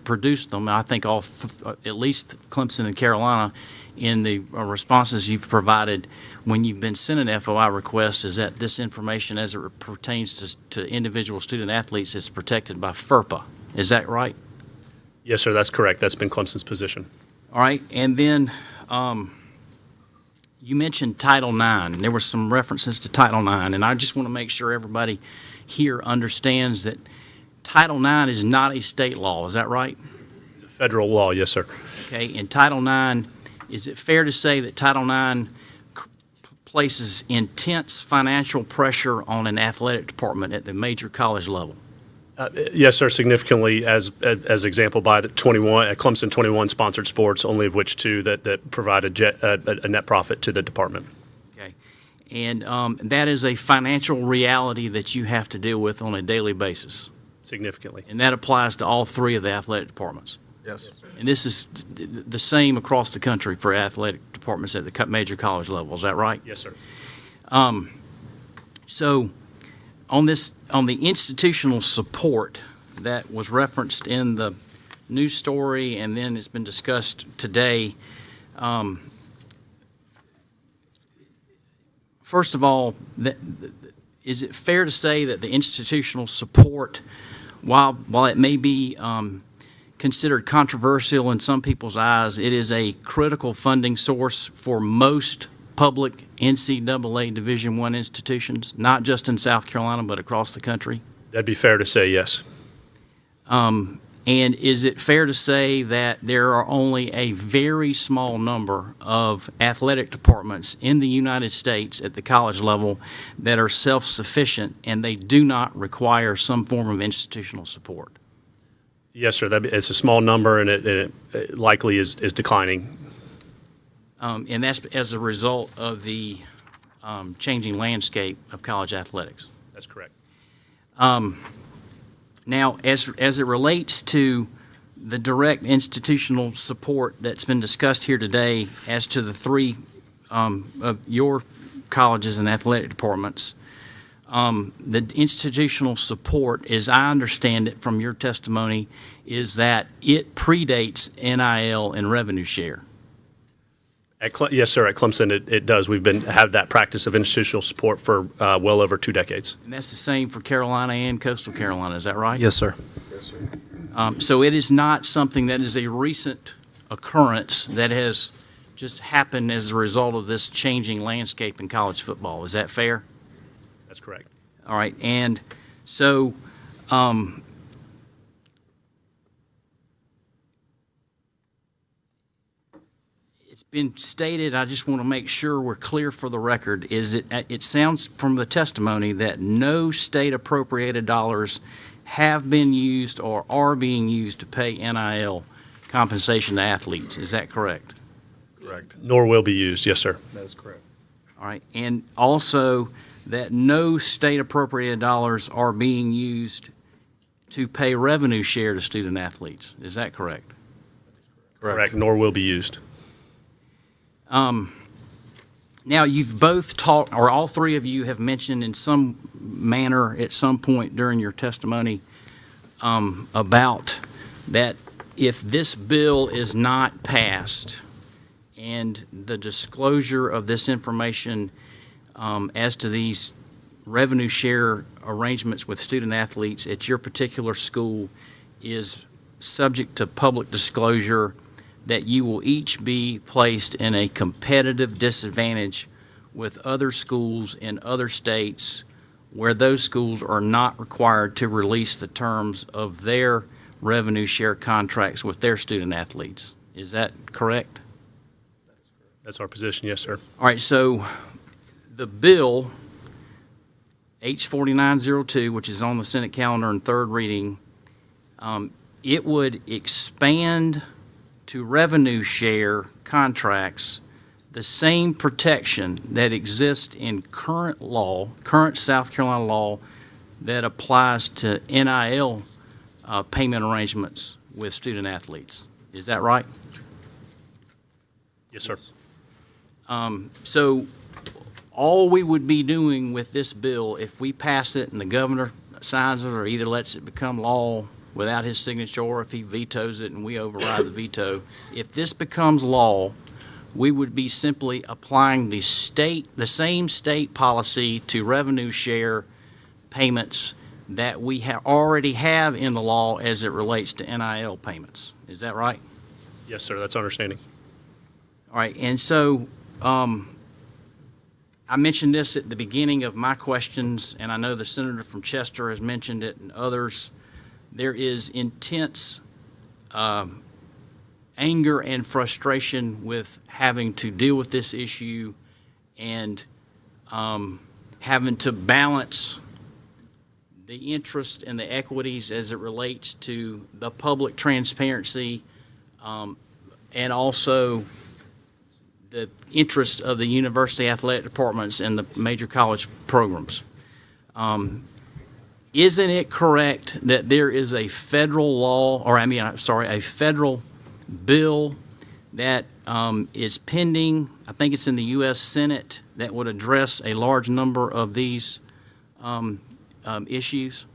produced them, I think at least Clemson and Carolina, in the responses you've provided when you've been sent an FOI request, is that this information as it pertains to individual student athletes is protected by FERPA. Is that right? Yes, sir, that's correct. That's been Clemson's position. All right, and then you mentioned Title IX. There were some references to Title IX, and I just want to make sure everybody here understands that Title IX is not a state law. Is that right? It's a federal law, yes, sir. Okay, and Title IX, is it fair to say that Title IX places intense financial pressure on an athletic department at the major college level? Yes, sir, significantly, as example by the Clemson 21 sponsored sports, only of which two that provide a net profit to the department. Okay, and that is a financial reality that you have to deal with on a daily basis. Significantly. And that applies to all three of the athletic departments. Yes. And this is the same across the country for athletic departments at the major college level. Is that right? Yes, sir. So on the institutional support that was referenced in the news story and then it's been discussed today, first of all, is it fair to say that the institutional support, while it may be considered controversial in some people's eyes, it is a critical funding source for most public NCAA Division I institutions, not just in South Carolina, but across the country? That'd be fair to say, yes. And is it fair to say that there are only a very small number of athletic departments in the United States at the college level that are self-sufficient and they do not require some form of institutional support? Yes, sir. It's a small number, and it likely is declining. And that's as a result of the changing landscape of college athletics. That's correct. Now, as it relates to the direct institutional support that's been discussed here today as to the three of your colleges and athletic departments, the institutional support, as I understand it from your testimony, is that it predates NIL and revenue share. Yes, sir. At Clemson, it does. We've have that practice of institutional support for well over 2 decades. And that's the same for Carolina and Coastal Carolina, is that right? Yes, sir. So it is not something that is a recent occurrence that has just happened as a result of this changing landscape in college football. Is that fair? That's correct. All right. And so it's been stated, I just want to make sure we're clear for the record, is it sounds from the testimony that no state appropriated dollars have been used or are being used to pay NIL compensation to athletes. Is that correct? Correct. Nor will be used. Yes, sir. That is correct. All right. And also that no state appropriated dollars are being used to pay revenue share to student athletes. Is that correct? Correct. Nor will be used. Now, you've both talked, or all three of you have mentioned in some manner at some point during your testimony about that if this bill is not passed and the disclosure of this information as to these revenue share arrangements with student athletes at your particular school is subject to public disclosure, that you will each be placed in a competitive disadvantage with other schools in other states where those schools are not required to release the terms of their revenue share contracts with their student athletes. Is that correct? That's our position. Yes, sir. All right, so the bill, H4902, which is on the Senate calendar in third reading, it would expand to revenue share contracts the same protection that exists in current law, current South Carolina law, that applies to NIL payment arrangements with student athletes. Is that right? Yes, sir. So all we would be doing with this bill, if we pass it and the governor signs it or either lets it become law without his signature, or if he vetoes it and we override the veto, if this becomes law, we would be simply applying the same state policy to revenue share payments that we already have in the law as it relates to NIL payments. Is that right? Yes, sir. That's our understanding. All right. And so I mentioned this at the beginning of my questions, and I know the senator from Chester has mentioned it and others. There is intense anger and frustration with having to deal with this issue and having to balance the interest and the equities as it relates to the public transparency and also the interest of the university athletic departments and the major college programs. Isn't it correct that there is a federal law, a federal bill that is pending, I think it's in the U.S. Senate, that would address a large number of these issues?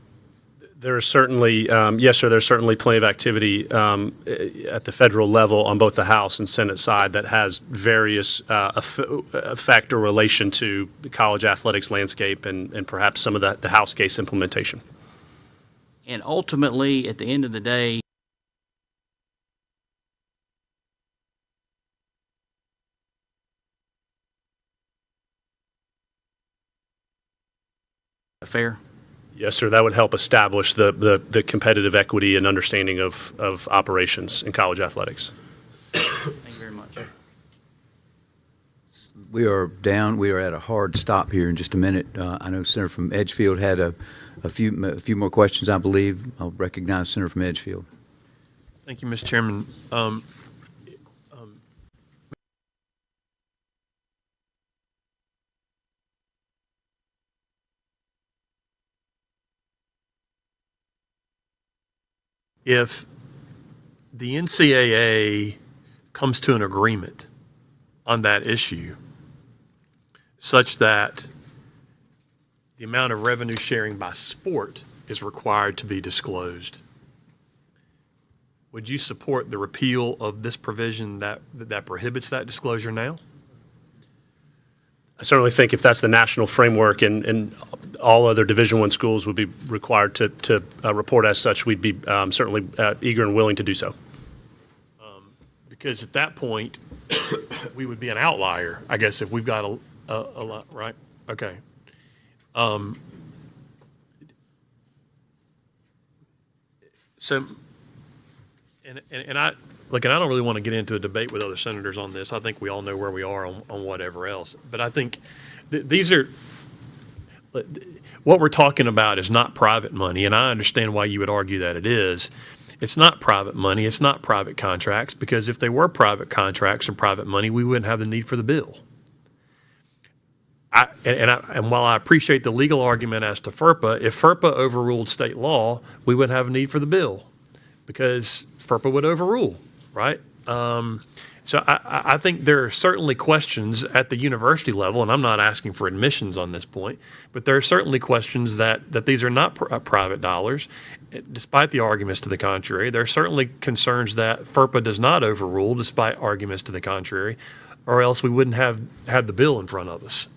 There are certainly, yes, sir, there's certainly plenty of activity at the federal level on both the House and Senate side that has various effect or relation to the college athletics landscape and perhaps some of the House case implementation. And ultimately, at the end of the day, fair? Yes, sir. That would help establish the competitive equity and understanding of operations in college athletics. Thank you very much. We are at a hard stop here in just a minute. I know Senator from Edgefield had a few more questions, I believe. I'll recognize Senator from Edgefield. Thank you, Mr. Chairman. If the NCAA comes to an agreement on that issue such that the amount of revenue sharing by sport is required to be disclosed, would you support the repeal of this provision that prohibits that disclosure now? I certainly think if that's the national framework and all other Division I schools would be required to report as such, we'd be certainly eager and willing to do so. Because at that point, we would be an outlier, I guess, if we've got a lot, right? Okay. So, and I, look, and I don't really want to get into a debate with other senators on this. I think we all know where we are on whatever else. But I think these are, what we're talking about is not private money, and I understand why you would argue that it is. It's not private money. It's not private contracts, because if they were private contracts or private money, we wouldn't have the need for the bill. And while I appreciate the legal argument as to FERPA, if FERPA overruled state law, we wouldn't have a need for the bill, because FERPA would overrule, right? So I think there are certainly questions at the university level, and I'm not asking for admissions on this point, but there are certainly questions that these are not private dollars, despite the arguments to the contrary. There are certainly concerns that FERPA does not overrule, despite arguments to the contrary, or else we wouldn't have had the bill in front of us.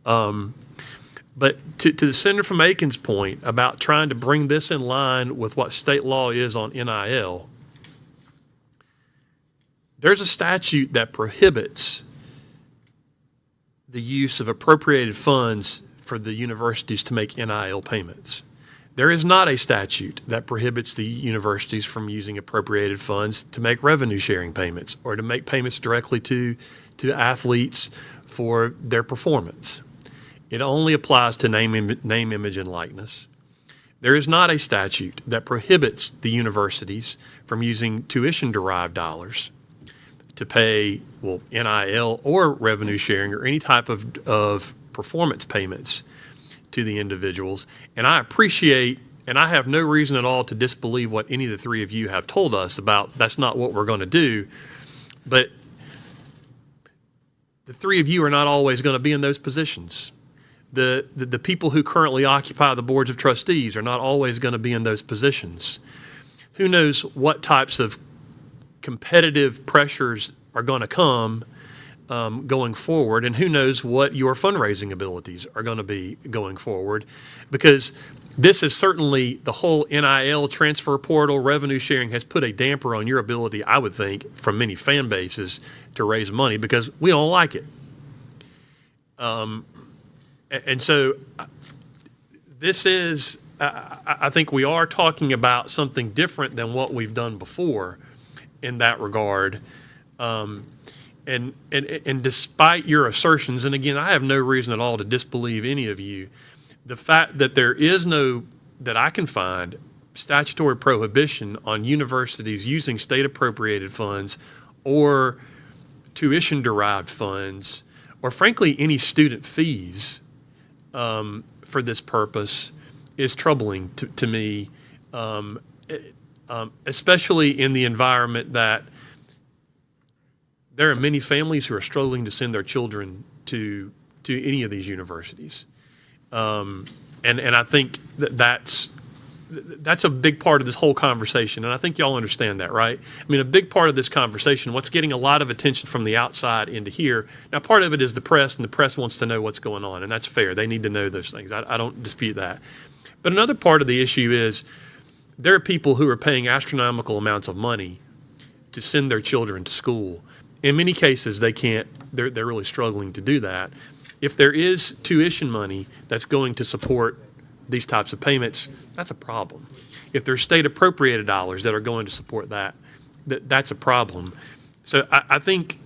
But to the Senator from Aiken's point about trying to bring this in line with what state law is on NIL, there's a statute that prohibits the use of appropriated funds for the universities to make NIL payments. There is not a statute that prohibits the universities from using appropriated funds to make revenue sharing payments or to make payments directly to athletes for their performance. It only applies to name, image, and likeness. There is not a statute that prohibits the universities from using tuition-derived dollars to pay, well, NIL or revenue sharing or any type of performance payments to the individuals. And I appreciate, and I have no reason at all to disbelieve what any of the three of you have told us about that's not what we're going to do, but the three of you are not always going to be in those positions. The people who currently occupy the boards of trustees are not always going to be in those positions. Who knows what types of competitive pressures are going to come going forward, and who knows what your fundraising abilities are going to be going forward, because this is certainly, the whole NIL transfer portal revenue sharing has put a damper on your ability, I would think, from many fan bases to raise money, because we don't like it. And so this is, I think we are talking about something different than what we've done before in that regard. And despite your assertions, and again, I have no reason at all to disbelieve any of you, the fact that there is no, that I can find, statutory prohibition on universities using state appropriated funds or tuition-derived funds, or frankly, any student fees for this purpose is troubling to me, especially in the environment that there are many families who are struggling to send their children to any of these universities. And I think that's a big part of this whole conversation, and I think y'all understand that, right? I mean, a big part of this conversation, what's getting a lot of attention from the outside into here, now part of it is the press, and the press wants to know what's going on, and that's fair. They need to know those things. I don't dispute that. But another part of the issue is there are people who are paying astronomical amounts of money to send their children to school. In many cases, they can't, they're really struggling to do that. If there is tuition money that's going to support these types of payments, that's a problem. If there's state appropriated dollars that are going to support that, that's a problem. So I think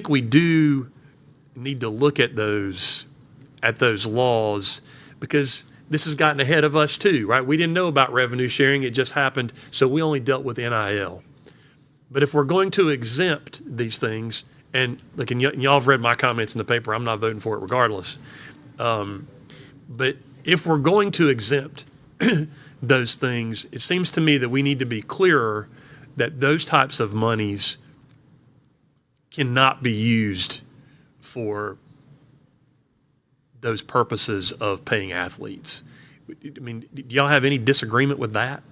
we do need to look at those laws, because this has gotten ahead of us too, right? We didn't know about revenue sharing. It just happened. So we only dealt with NIL. But if we're going to exempt these things, and look, and y'all have read my comments in the paper, I'm not voting for it regardless. But if we're going to exempt those things, it seems to me that we need to be clearer that those types of monies cannot be used for those purposes of paying athletes. I mean, do y'all have any disagreement with that?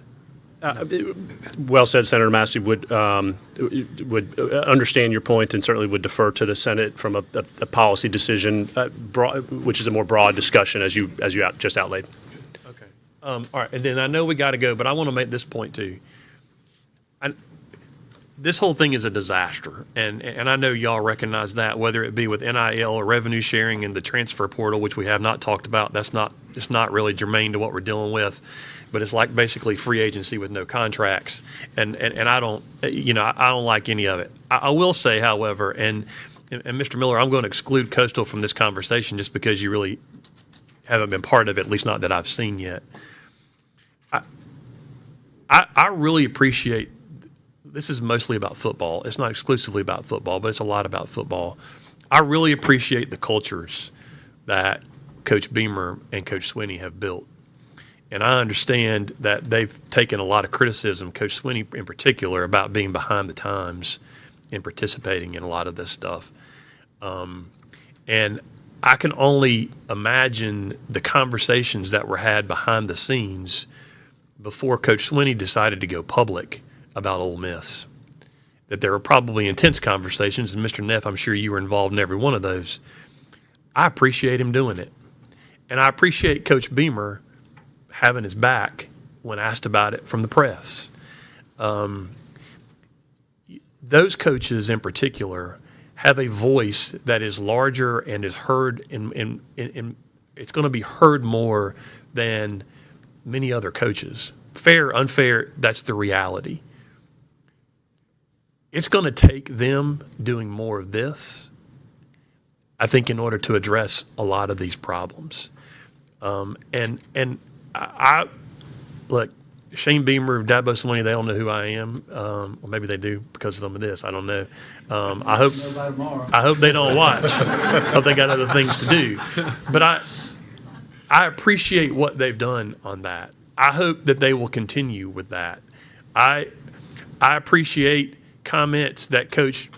Well said, Senator Massey. Would understand your point and certainly would defer to the Senate from a policy decision, which is a more broad discussion as you just outlaid. Okay. All right. And then I know we got to go, but I want to make this point too. This whole thing is a disaster, and I know y'all recognize that, whether it be with NIL or revenue sharing and the transfer portal, which we have not talked about. It's not really germane to what we're dealing with, but it's like basically free agency with no contracts, and I don't like any of it. I will say, however, and Mr. Miller, I'm going to exclude Coastal from this conversation just because you really haven't been part of it, at least not that I've seen yet. I really appreciate. This is mostly about football. It's not exclusively about football, but it's a lot about football. I really appreciate the cultures that Coach Beamer and Coach Swinney have built. And I understand that they've taken a lot of criticism, Coach Swinney in particular, about being behind the times and participating in a lot of this stuff. And I can only imagine the conversations that were had behind the scenes before Coach Swinney decided to go public about Ole Miss, that there were probably intense conversations, and Mr. Neff, I'm sure you were involved in every one of those. I appreciate him doing it, and I appreciate Coach Beamer having his back when asked about it from the press. Those coaches in particular have a voice that is larger and is heard, in it's going to be heard more than many other coaches. Fair, unfair, that's the reality. It's going to take them doing more of this, I think, in order to address a lot of these problems. And I look, Shane Beamer, Dabo Swinney, they don't know who I am. Or maybe they do because of some of this. I don't know. I hope they don't watch. I hope they got other things to do. But I appreciate what they've done on that. I hope that they will continue with that. I appreciate comments that Coach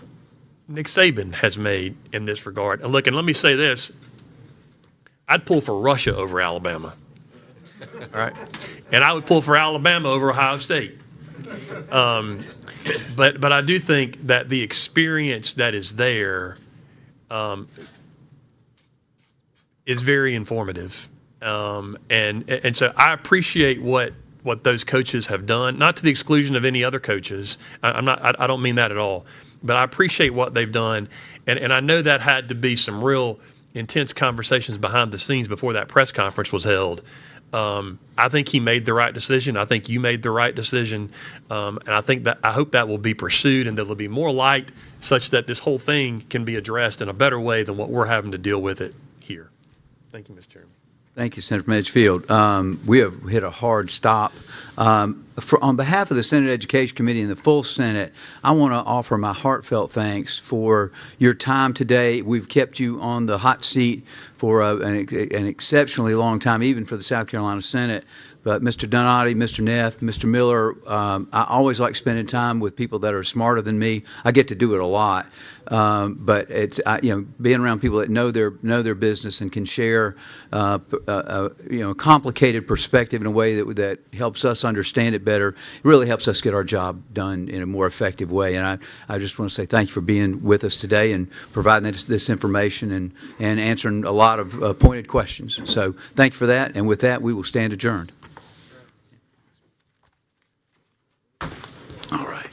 Nick Saban has made in this regard. And look, and let me say this, I'd pull for Russia over Alabama. All right. And I would pull for Alabama over Ohio State. But I do think that the experience that is there is very informative. And so I appreciate what those coaches have done, not to the exclusion of any other coaches. I don't mean that at all. But I appreciate what they've done. And I know that had to be some real intense conversations behind the scenes before that press conference was held. I think he made the right decision. I think you made the right decision. And I hope that will be pursued and there will be more light such that this whole thing can be addressed in a better way than what we're having to deal with it here. Thank you, Mr. Chairman. Thank you, Senator from Edgefield. We have hit a hard stop. On behalf of the Senate Education Committee and the full Senate, I want to offer my heartfelt thanks for your time today. We've kept you on the hot seat for an exceptionally long time, even for the South Carolina Senate. But Mr. Donati, Mr. Neff, Mr. Miller, I always like spending time with people that are smarter than me. I get to do it a lot, but it's being around people that know their business and can share complicated perspective in a way that helps us understand it better. It really helps us get our job done in a more effective way. And I just want to say thank you for being with us today and providing this information and answering a lot of pointed questions. So thank you for that. And with that, we will stand adjourned. All right.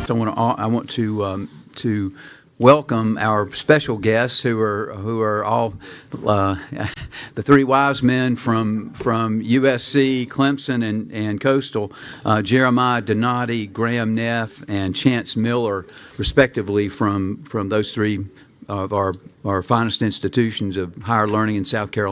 I want to welcome our special guests who are all the three wise men from USC, Clemson, and Coastal, Jeremiah Donati, Graham Neff, and Chance Miller, respectively, from those three of our finest institutions of higher learning in South Carolina.